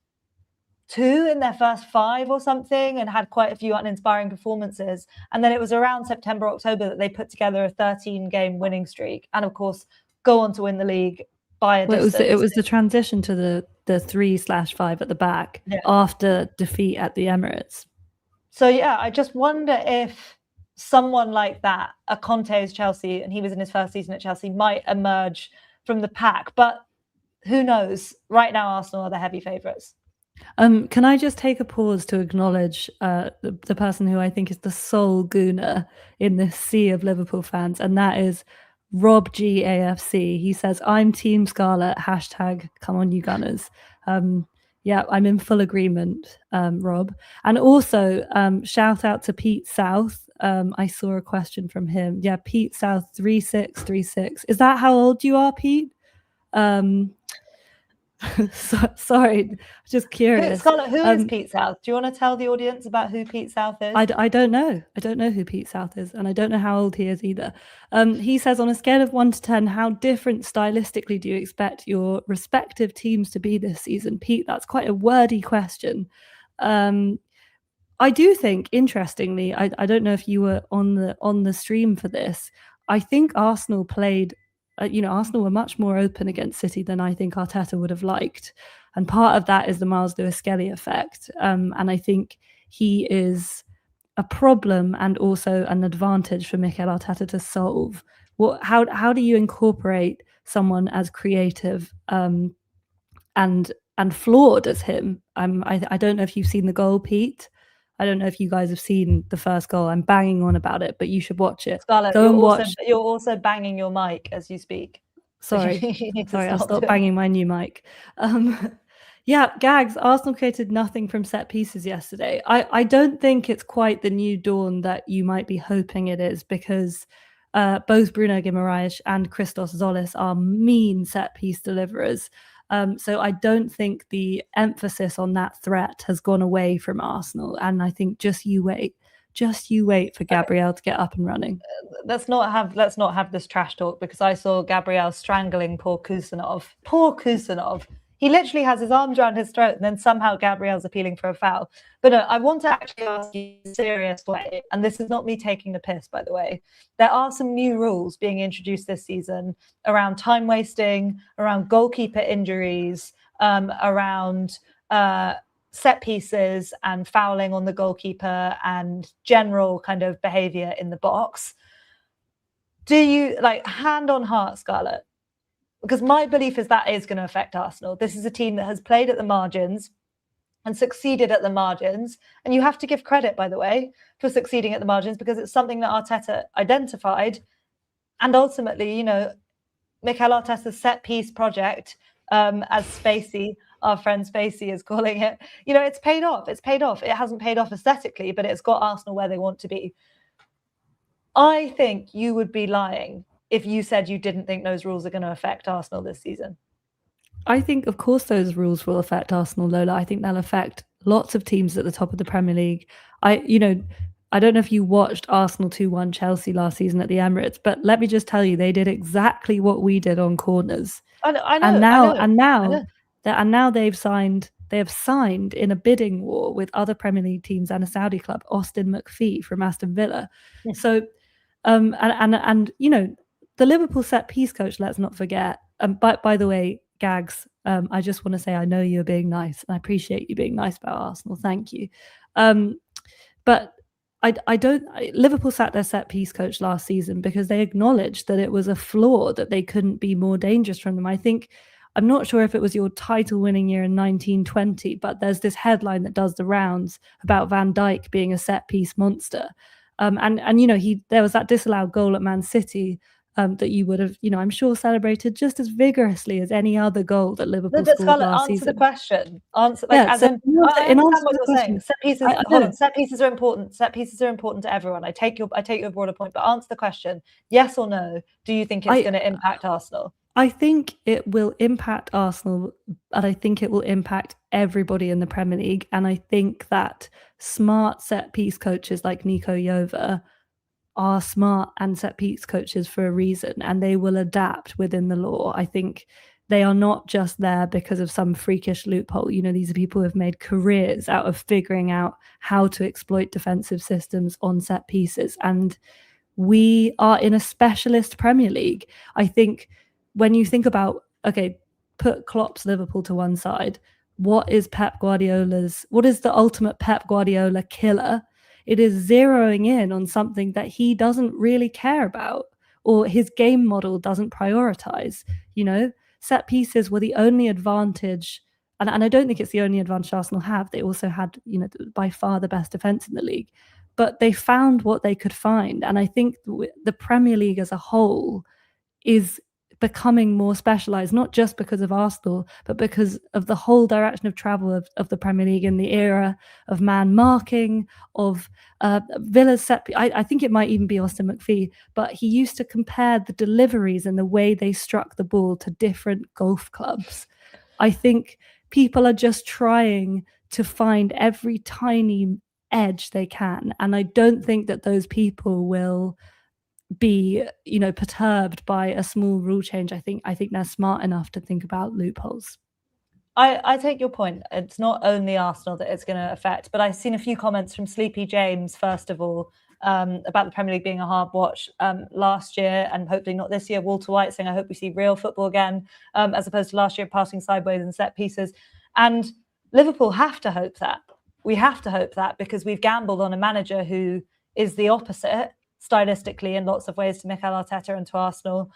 2 in their first 5 or something and had quite a few uninspiring performances. And then it was around September, October that they put together a 13-game winning streak. And of course, go on to win the league by a distance. It was the transition to the 3/5 at the back after defeat at the Emirates. So yeah, I just wonder if someone like that, a Conte's Chelsea, and he was in his first season at Chelsea, might emerge from the pack. But who knows? Right now, Arsenal are the heavy favourites. Can I just take a pause to acknowledge the person who I think is the sole gooner in this sea of Liverpool fans, and that is Rob GAFC. He says, "I'm Team Scarlet, hashtag come on you Gunners." Yeah, I'm in full agreement, Rob. And also, shout out to Pete South. I saw a question from him. Yeah, Pete South 3636. Is that how old you are, Pete? Sorry, just curious. Scarlett, who is Pete South? Do you want to tell the audience about who Pete South is? I don't know. I don't know who Pete South is, and I don't know how old he is either. He says, on a scale of 1 to 10, how different stylistically do you expect your respective teams to be this season? Pete, that's quite a wordy question. I do think, interestingly, I don't know if you were on the stream for this. I think Arsenal played. Arsenal were much more open against City than I think Arteta would have liked. And part of that is the Miles Lewis-Skelly effect. And I think he is a problem and also an advantage for Mikel Arteta to solve. How do you incorporate someone as creative and flawed as him? I don't know if you've seen the goal, Pete. I don't know if you guys have seen the first goal. I'm banging on about it, but you should watch it. Scarlett, you're also banging your mic as you speak. Sorry, I'll stop banging my new mic. Yeah, Gags, Arsenal created nothing from set pieces yesterday. I don't think it's quite the new dawn that you might be hoping it is, because both Bruno Guimaraes and Christos Zolis are mean set piece deliverers. So I don't think the emphasis on that threat has gone away from Arsenal. And I think just you wait for Gabriel to get up and running. Let's not have this trash talk, because I saw Gabriel strangling poor Kusanov. He literally has his arms around his throat, and then somehow Gabriel's appealing for a foul. But no, I want to actually ask you in a serious way, and this is not me taking the piss, by the way. There are some new rules being introduced this season around time wasting, around goalkeeper injuries, around set pieces and fouling on the goalkeeper and general kind of behaviour in the box. Do you, hand on heart, Scarlett? Because my belief is that is going to affect Arsenal. This is a team that has played at the margins and succeeded at the margins. And you have to give credit, by the way, for succeeding at the margins, because it's something that Arteta identified. And ultimately, Mikel Arteta's set piece project as Spacey our friend Spacey is calling it. It's paid off. It's paid off. It hasn't paid off aesthetically, but it's got Arsenal where they want to be. I think you would be lying if you said you didn't think those rules are going to affect Arsenal this season. I think, of course, those rules will affect Arsenal, Lola. I think they'll affect lots of teams at the top of the Premier League. I don't know if you watched Arsenal 2-1 Chelsea last season at the Emirates, but let me just tell you, they did exactly what we did on corners. I know. And now they have signed in a bidding war with other Premier League teams and a Saudi club, Austin McPhee from Aston Villa. Yeah. So, and the Liverpool set piece coach, let's not forget. By the way, Gags, I just want to say I know you're being nice, and I appreciate you being nice about Arsenal. Thank you. But Liverpool sacked their set piece coach last season because they acknowledged that it was a flaw, that they couldn't be more dangerous from them. I'm not sure if it was your title winning year in 1920, but there's this headline that does the rounds about Van Dijk being a set piece monster. There was that disallowed goal at Man City that you would have, I'm sure, celebrated just as vigorously as any other goal that Liverpool scored Scarlet, last answer season. The question. I understand what you're saying. Set pieces are important. Set pieces are important to everyone. I take your broader point, but answer the question: yes or no? Do you think it's going to impact Arsenal? I think it will impact Arsenal, and I think it will impact everybody in the Premier League. And I think that smart set piece coaches like Nico Jova are smart and set piece coaches for a reason, and they will adapt within the law. I think they are not just there because of some freakish loophole. These are people who have made careers out of figuring out how to exploit defensive systems on set pieces. And we are in a specialist Premier League. I think when you think about, put Klopp's Liverpool to one side, what is the ultimate Pep Guardiola killer? It is zeroing in on something that he doesn't really care about, or his game model doesn't prioritize. Set pieces were the only advantage, and I don't think it's the only advantage Arsenal have. They also had, by far the best defense in the league, but they found what they could find. And I think the Premier League as a whole is becoming more specialized, not just because of Arsenal, but because of the whole direction of travel of the Premier League in the era of man marking, of Villa's set. I think it might even be Austin McPhee, but he used to compare the deliveries and the way they struck the ball to different golf clubs. I think people are just trying to find every tiny edge they can, and I don't think that those people will be perturbed by a small rule change. I think they're smart enough to think about loopholes. I take your point. It's not only Arsenal that it's going to affect, but I've seen a few comments from Sleepy James, first of all, about the Premier League being a hard watch last year, and hopefully not this year. Walter White saying, I hope we see real football again, as opposed to last year passing sideways and set pieces. And Liverpool have to hope that. We have to hope that, because we've gambled on a manager who is the opposite stylistically in lots of ways to Mikel Arteta and to Arsenal.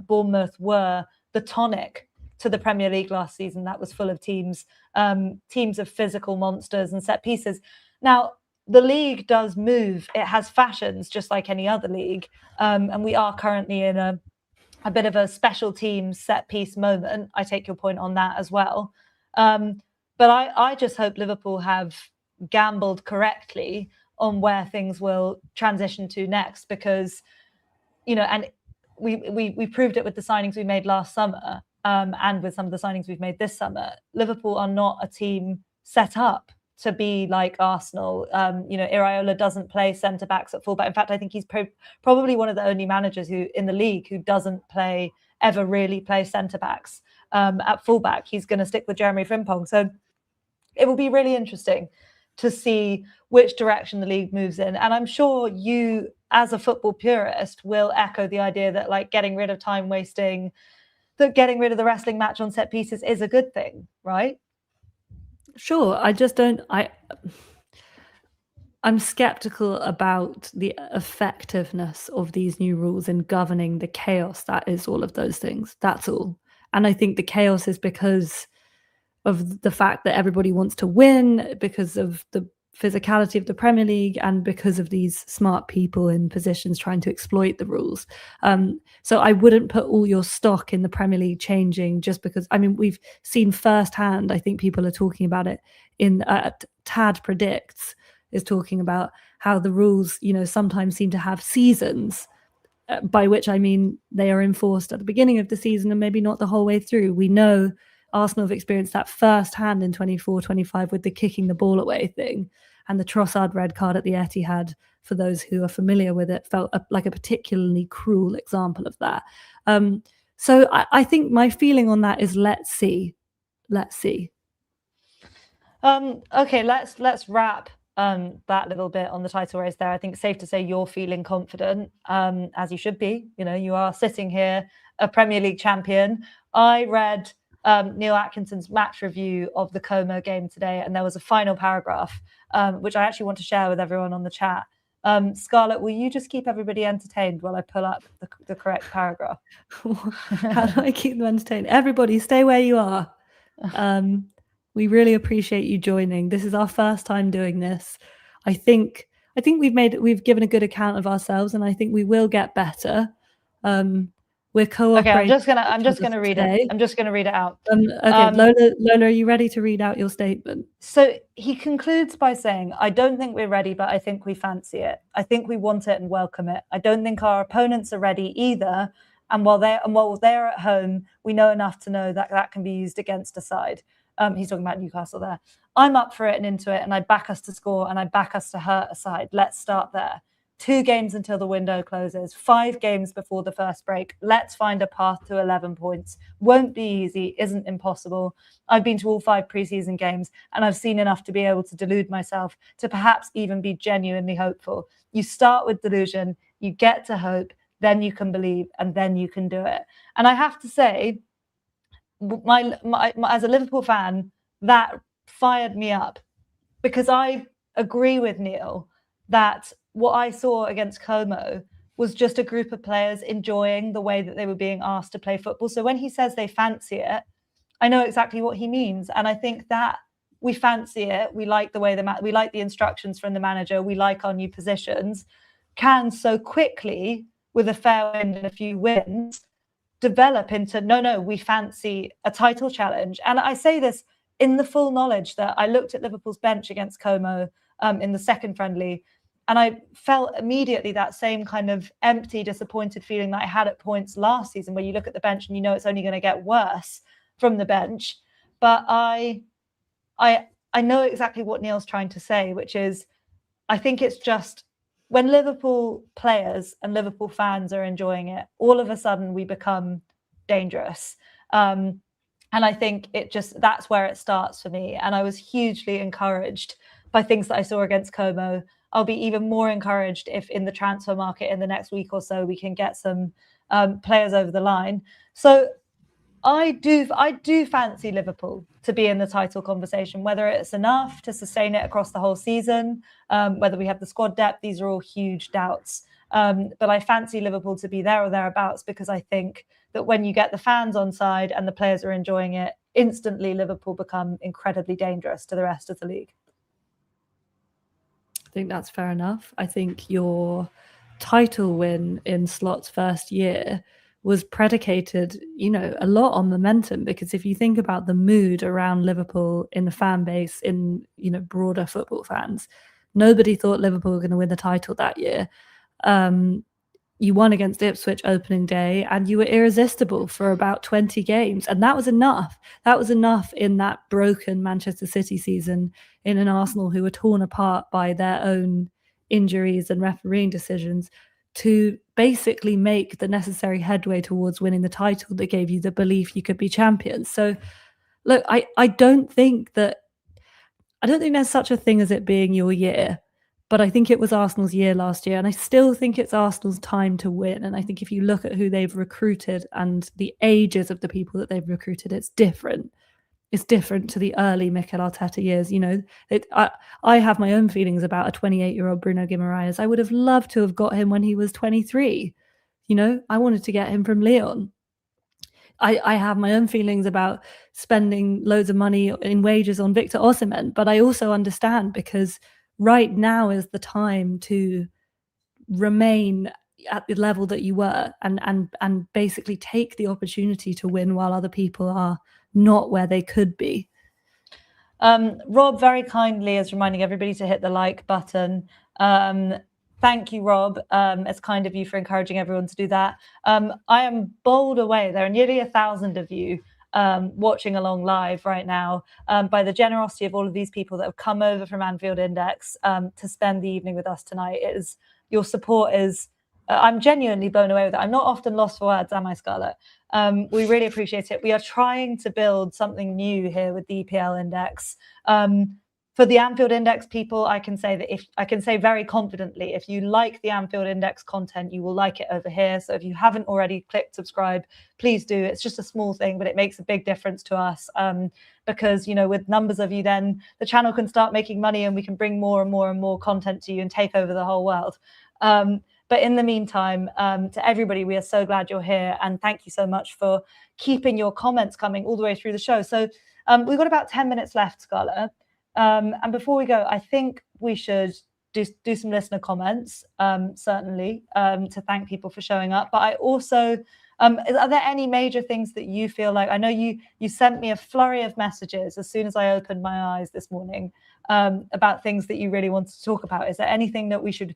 Bournemouth were the tonic to the Premier League last season. That was full of teams of physical monsters and set pieces. Now, the league does move. It has fashions just like any other league. And we are currently in a bit of a special team set piece moment. I take your point on that as well. But I just hope Liverpool have gambled correctly on where things will transition to next, because, and we proved it with the signings we made last summer, and with some of the signings we've made this summer. Liverpool are not a team set up to be like Arsenal. Iraola doesn't play centre backs at fullback. In fact, I think he's probably one of the only managers who in the league who doesn't ever really play centre backs at fullback. He's going to stick with Jeremy Frimpong. So it will be really interesting to see which direction the league moves in. And I'm sure you, as a football purist, will echo the idea that, like, getting rid of time wasting, that getting rid of the wrestling match on set pieces is a good thing, right? Sure. I'm skeptical about the effectiveness of these new rules in governing the chaos that is all of those things. That's all. And I think the chaos is because of the fact that everybody wants to win, because of the physicality of the Premier League and because of these smart people in positions trying to exploit the rules. So I wouldn't put all your stock in the Premier League changing just because, I mean, we've seen firsthand, I think people are talking about it in Tad Predicts is talking about how the rules, sometimes seem to have seasons, by which I mean they are enforced at the beginning of the season and maybe not the whole way through. We know Arsenal have experienced that firsthand in 24-25 with the kicking the ball away thing, and the Trossard red card at the Etihad, for those who are familiar with it, felt like a particularly cruel example of that. So I think my feeling on that is let's see. Okay, let's wrap that little bit on the title race there. I think it's safe to say you're feeling confident, as you should be. You are sitting here a Premier League champion. I read Neil Atkinson's match review of the Como game today, and there was a final paragraph which I actually want to share with everyone on the chat. Scarlet, will you just keep everybody entertained while I pull up the correct paragraph? How do I keep them entertained? Everybody stay where you are. We really appreciate you joining. This is our first time doing this. I think we've given a good account of ourselves, and I think we will get better. We're cooperating. Okay, I'm just gonna read it. I'm just gonna read it out. Okay, Lola, are you ready to read out your statement? So he concludes by saying, "I don't think we're ready, but I think we fancy it. I think we want it and welcome it. I don't think our opponents are ready either. And while they're at home, we know enough to know that can be used against a side." He's talking about Newcastle there. "I'm up for it and into it, and I back us to score and I back us to hurt a side. Let's start there. 2 games until the window closes, 5 games before the first break. Let's find a path to 11 points. Won't be easy, isn't impossible. I've been to all 5 preseason games, and I've seen enough to be able to delude myself, to perhaps even be genuinely hopeful. You start with delusion, you get to hope, then you can believe, and then you can do it." And I have to say, my as a Liverpool fan, that fired me up, because I agree with Neil that what I saw against Como was just a group of players enjoying the way that they were being asked to play football. So when he says they fancy it, I know exactly what he means. And I think that we fancy it. We like the way we like the instructions from the manager. We like our new positions. Can so quickly, with a fair wind and a few wins, develop into, no, we fancy a title challenge. And I say this in the full knowledge that I looked at Liverpool's bench against Como in the second friendly, and I felt immediately that same kind of empty, disappointed feeling that I had at points last season, where you look at the bench and you know it's only going to get worse from the bench. But I know exactly what Neil's trying to say, which is, I think it's just when Liverpool players and Liverpool fans are enjoying it, all of a sudden we become dangerous. And I think that's where it starts for me. And I was hugely encouraged by things that I saw against Como. I'll be even more encouraged if in the transfer market in the next week or so we can get some players over the line. So I do fancy Liverpool to be in the title conversation. Whether it's enough to sustain it across the whole season, whether we have the squad depth, these are all huge doubts. But I fancy Liverpool to be there or thereabouts, because I think that when you get the fans on side and the players are enjoying it, instantly Liverpool become incredibly dangerous to the rest of the league. I think that's fair enough. I think your title win in Slot's first year was predicated, a lot on momentum, because if you think about the mood around Liverpool in the fan base, in, broader football fans, nobody thought Liverpool were going to win the title that year. You won against Ipswich opening day, and you were irresistible for about 20 games. And that was enough. That was enough in that broken Manchester City season, in an Arsenal who were torn apart by their own injuries and refereeing decisions, to basically make the necessary headway towards winning the title that gave you the belief you could be champions. So look, I don't think there's such a thing as it being your year, but I think it was Arsenal's year last year, and I still think it's Arsenal's time to win. And I think if you look at who they've recruited and the ages of the people that they've recruited, it's different. It's different to the early Mikel Arteta years. I have my own feelings about a 28-year-old Bruno Guimaraes. I would have loved to have got him when he was 23. I wanted to get him from Lyon. I have my own feelings about spending loads of money in wages on Victor Osimhen, but I also understand, because right now is the time to remain at the level that you were and basically take the opportunity to win while other people are not where they could be. Rob very kindly is reminding everybody to hit the like button. Thank you, Rob. It's kind of you for encouraging everyone to do that. I am bowled away. There are nearly 1,000 of you watching along live right now by the generosity of all of these people that have come over from Anfield Index to spend the evening with us tonight. Your support is, I'm genuinely blown away with it. I'm not often lost for words, am I, Scarlet? We really appreciate it. We are trying to build something new here with the EPL Index. For the Anfield Index people, I can say very confidently, if you like the Anfield Index content, you will like it over here. So if you haven't already clicked subscribe, please do. It's just a small thing, but it makes a big difference to us because, with numbers of you, then the channel can start making money and we can bring more and more and more content to you and take over the whole world. But in the meantime, to everybody, we are so glad you're here. And thank you so much for keeping your comments coming all the way through the show. So we've got about 10 minutes left, Scarlett. And before we go, I think we should do some listener comments, certainly, to thank people for showing up. But I also, are there any major things that you feel like, I know you sent me a flurry of messages as soon as I opened my eyes this morning about things that you really wanted to talk about. Is there anything that we should,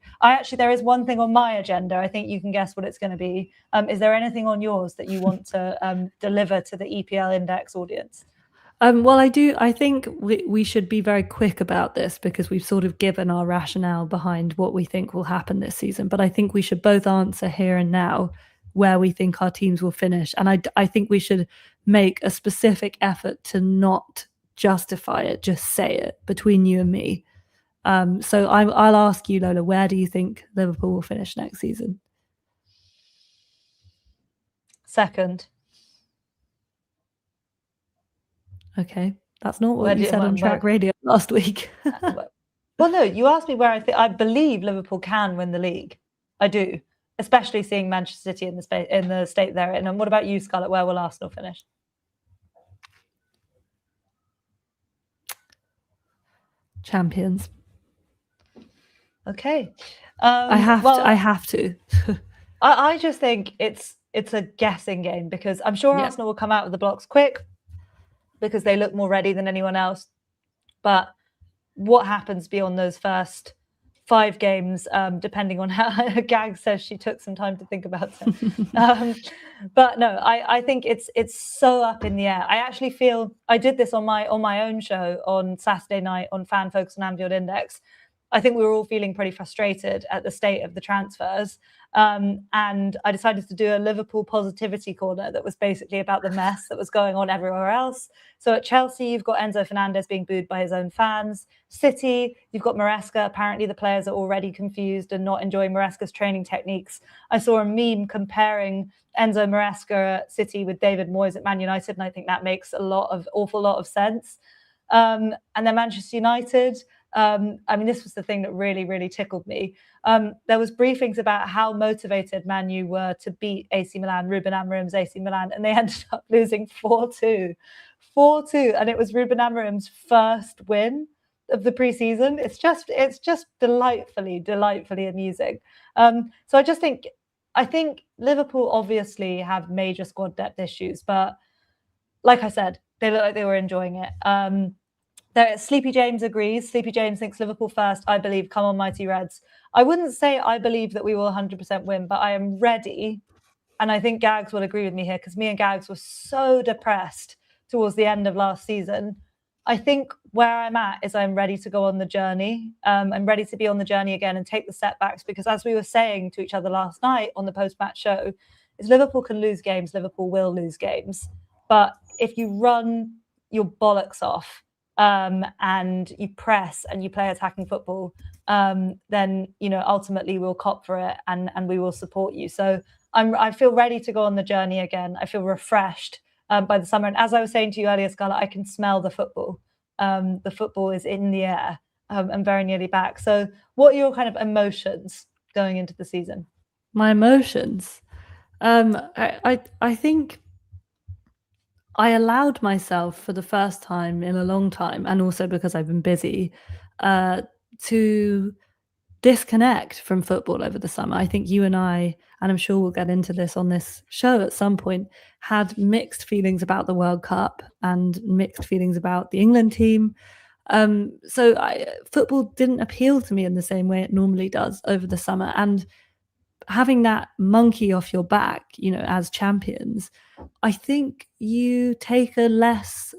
there is one thing on my agenda. I think you can guess what it's going to be. Is there anything on yours that you want to deliver to the EPL Index audience? Well, I think we should be very quick about this because we've sort of given our rationale behind what we think will happen this season. But I think we should both answer here and now where we think our teams will finish. And I think we should make a specific effort to not justify it, just say it between you and me. So I'll ask you, Lola, where do you think Liverpool will finish next season? Second. Okay, that's not what you said on Track Radio last week. Well, no, you asked me where I believe Liverpool can win the league. I do, especially seeing Manchester City in the state they're in. And what about you, Scarlett? Where will Arsenal finish? Champions. Okay. I have to. I just think it's a guessing game because I'm sure Arsenal will come out of the blocks quick because they look more ready than anyone else. But what happens beyond those first 5 games, depending on how Gag says she took some time to think about it. But no, I think it's so up in the air. I actually feel I did this on my own show on Saturday night on Fan Focus on Anfield Index. I think we were all feeling pretty frustrated at the state of the transfers. And I decided to do a Liverpool positivity corner that was basically about the mess that was going on everywhere else. So at Chelsea, you've got Enzo Fernandez being booed by his own fans. City, you've got Maresca. Apparently the players are already confused and not enjoying Maresca's training techniques. I saw a meme comparing Enzo Maresca at City with David Moyes at Man United, and I think that makes awful lot of sense. And then Manchester United, this was the thing that really, really tickled me. There was briefings about how motivated Man U were to beat AC Milan, Ruben Amorim's AC Milan, and they ended up losing 4-2. 4-2, and it was Ruben Amorim's first win of the preseason. It's just delightfully amusing. So I think Liverpool obviously have major squad depth issues, but like I said, they look like they were enjoying it. Sleepy James agrees. Sleepy James thinks Liverpool first. I believe, come on, mighty Reds. I wouldn't say I believe that we will 100% win, but I am ready. And I think Gags will agree with me here because me and Gags were so depressed towards the end of last season. I think where I'm at is I'm ready to go on the journey. I'm ready to be on the journey again and take the setbacks because as we were saying to each other last night on the post-match show, is Liverpool can lose games, Liverpool will lose games. But if you run your bollocks off, and you press and you play attacking football, then ultimately we'll cop for it and we will support you. So I feel ready to go on the journey again. I feel refreshed by the summer. And as I was saying to you earlier, Scarlett, I can smell the football. The football is in the air and very nearly back. So what are your kind of emotions going into the season? My emotions? I think I allowed myself for the first time in a long time, and also because I've been busy, to disconnect from football over the summer. I think you and I, and I'm sure we'll get into this on this show at some point, had mixed feelings about the World Cup and mixed feelings about the England team. Football didn't appeal to me in the same way it normally does over the summer. And having that monkey off your back, as champions, I think you take a less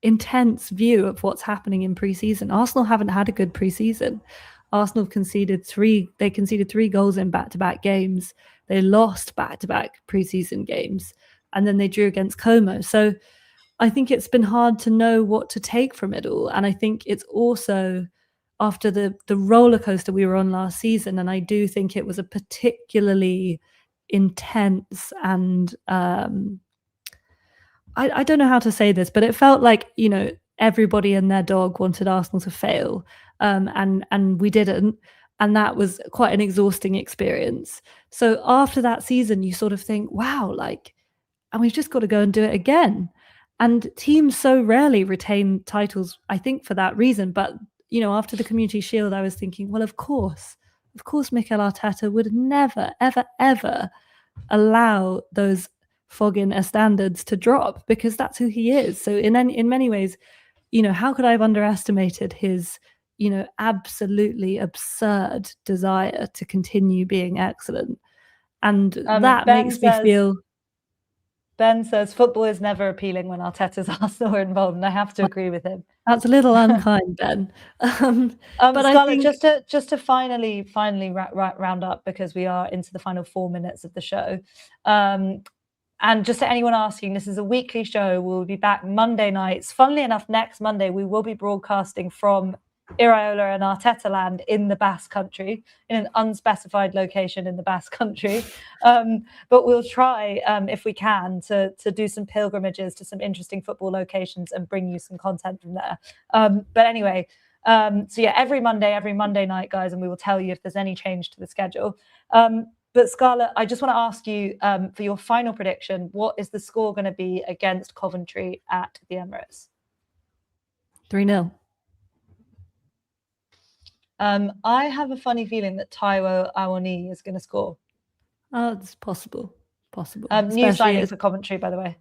intense view of what's happening in pre-season. Arsenal haven't had a good pre-season. Arsenal conceded three goals in back-to-back games. They lost back-to-back pre-season games, and then they drew against Como. So I think it's been hard to know what to take from it all. And I think it's also after the roller coaster we were on last season, and I do think it was a particularly intense and I don't know how to say this, but it felt like, everybody and their dog wanted Arsenal to fail, and we didn't. And that was quite an exhausting experience. So after that season, you sort of think, wow, and we've just got to go and do it again. And teams so rarely retain titles, I think, for that reason. But, after the Community Shield, I was thinking, well, of course, Mikel Arteta would never, ever, ever allow those Foggin standards to drop, because that's who he is. So in many ways, how could I have underestimated his, absolutely absurd desire to continue being excellent? And that makes me feel... Ben says football is never appealing when Arteta's Arsenal are involved, and I have to agree with him. That's a little unkind, Ben. But Scarlet, just to finally round up, because we are into the final 4 minutes of the show. And just to anyone asking, this is a weekly show. We'll be back Monday nights. Funnily enough, next Monday, we will be broadcasting from Iraola and Arteta land in the Basque Country, in an unspecified location in the Basque Country. But we'll try, if we can, to do some pilgrimages to some interesting football locations and bring you some content from there. But anyway, every Monday night, guys, and we will tell you if there's any change to the schedule. But Scarlet, I just want to ask you for your final prediction, what is the score going to be against Coventry at the Emirates? 3-0. I have a funny feeling that Taiwo Awoniyi is going to score. Oh, it's possible. New signing for Coventry, by the way.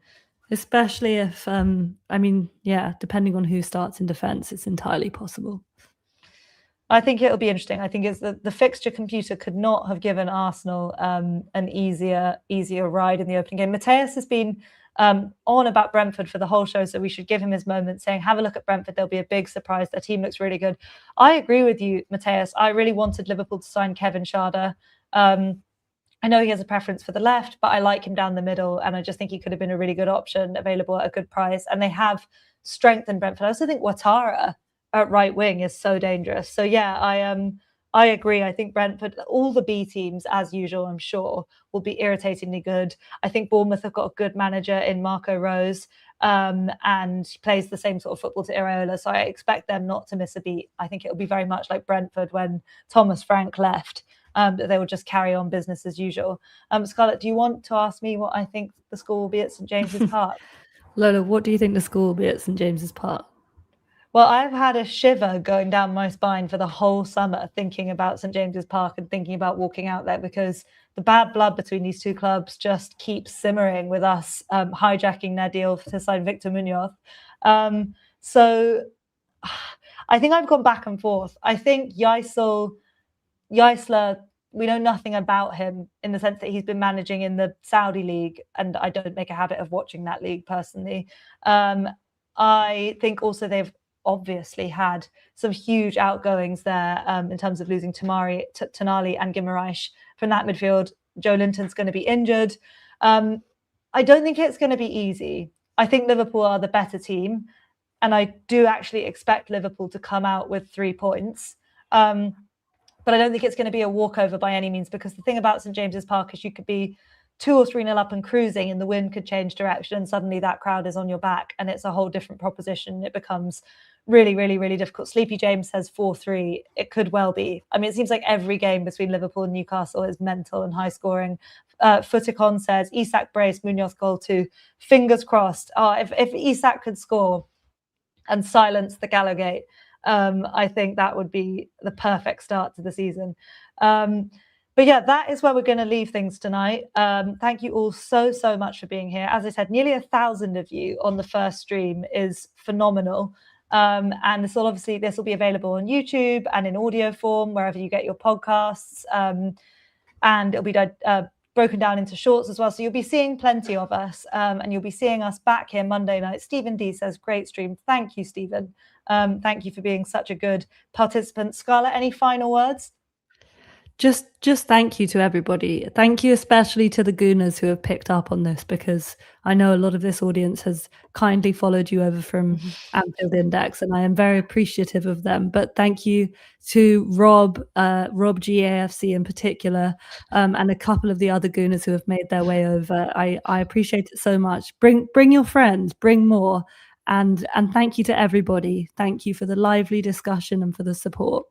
Especially if, depending on who starts in defence, it's entirely possible. I think it'll be interesting. I think it's the fixture computer could not have given Arsenal an easier ride in the opening game. Mateus has been on about Brentford for the whole show, so we should give him his moment, saying, have a look at Brentford. They'll be a big surprise. Their team looks really good. I agree with you, Mateus. I really wanted Liverpool to sign Kevin Schade. I know he has a preference for the left, but I like him down the middle, and I just think he could have been a really good option, available at a good price. And they have strengthened Brentford. I also think Ouattara at right wing is so dangerous. So yeah, I agree. I think Brentford, all the B teams, as usual, I'm sure, will be irritatingly good. I think Bournemouth have got a good manager in Marco Rose, and he plays the same sort of football to Iraola. So I expect them not to miss a beat. I think it'll be very much like Brentford when Thomas Frank left, that they will just carry on business as usual. Scarlett, do you want to ask me what I think the score will be at St James's Park? Lola, what do you think the score will be at St James's Park? Well, I've had a shiver going down my spine for the whole summer thinking about St James's Park and thinking about walking out there, because the bad blood between these two clubs just keeps simmering with us hijacking their deal to sign Victor Munoz. So I think I've gone back and forth. I think Jaisler, we know nothing about him in the sense that he's been managing in the Saudi league, and I don't make a habit of watching that league personally. I think also they've obviously had some huge outgoings there in terms of losing Tonali and Guimaraes from that midfield. Joe Linton's going to be injured. I don't think it's going to be easy. I think Liverpool are the better team, and I do actually expect Liverpool to come out with 3 points. But I don't think it's going to be a walkover by any means, because the thing about St James's Park is you could be 2 or 3-0 up and cruising, and the wind could change direction, and suddenly that crowd is on your back, and it's a whole different proposition. It becomes really, really, really difficult. Sleepy James says 4-3. It could well be. I mean, it seems like every game between Liverpool and Newcastle is mental and high scoring. Footicon says Isak brace, Munoz goal 2. Fingers crossed. If Isak could score and silence the Gallowgate, I think that would be the perfect start to the season. But yeah, that is where we're going to leave things tonight. Thank you all so much for being here. As I said, nearly 1,000 of you on the first stream is phenomenal. And this will be available on YouTube and in audio form, wherever you get your podcasts. And it'll be broken down into shorts as well. So you'll be seeing plenty of us, and you'll be seeing us back here Monday night. Stephen D says, great stream. Thank you, Stephen. Thank you for being such a good participant. Scarlett, any final words? Just thank you to everybody. Thank you especially to the Gooners who have picked up on this, because I know a lot of this audience has kindly followed you over from Anfield Index, and I am very appreciative of them. But thank you to Rob GAFC in particular, and a couple of the other Gooners who have made their way over. I appreciate it so much. Bring your friends, bring more, and thank you to everybody. Thank you for the lively discussion and for the support.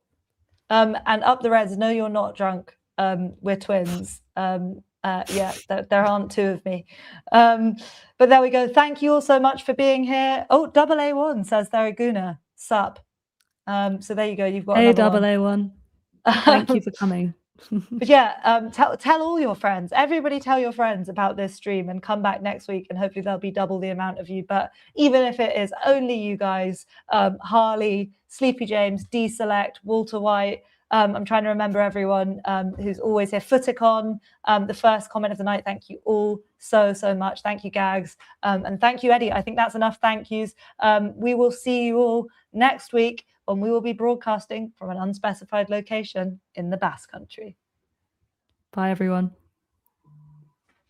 And up the Reds, no, you're not drunk. We're twins. Yeah, there aren't two of me. But there we go. Thank you all so much for being here. Oh, AA1 says they're a Gooner. Sup. So there you go. You've got another AA1. Thank you for coming. But yeah, tell all your friends. Everybody tell your friends about this stream and come back next week, and hopefully there'll be double the amount of you. But even if it is only you guys, Harley, Sleepy James, D-Select, Walter White, I'm trying to remember everyone who's always here. Footicon, the first comment of the night. Thank you all so much. Thank you, Gags. And thank you, Eddie. I think that's enough thank yous. We will see you all next week when we will be broadcasting from an unspecified location in the Basque Country. Bye, everyone.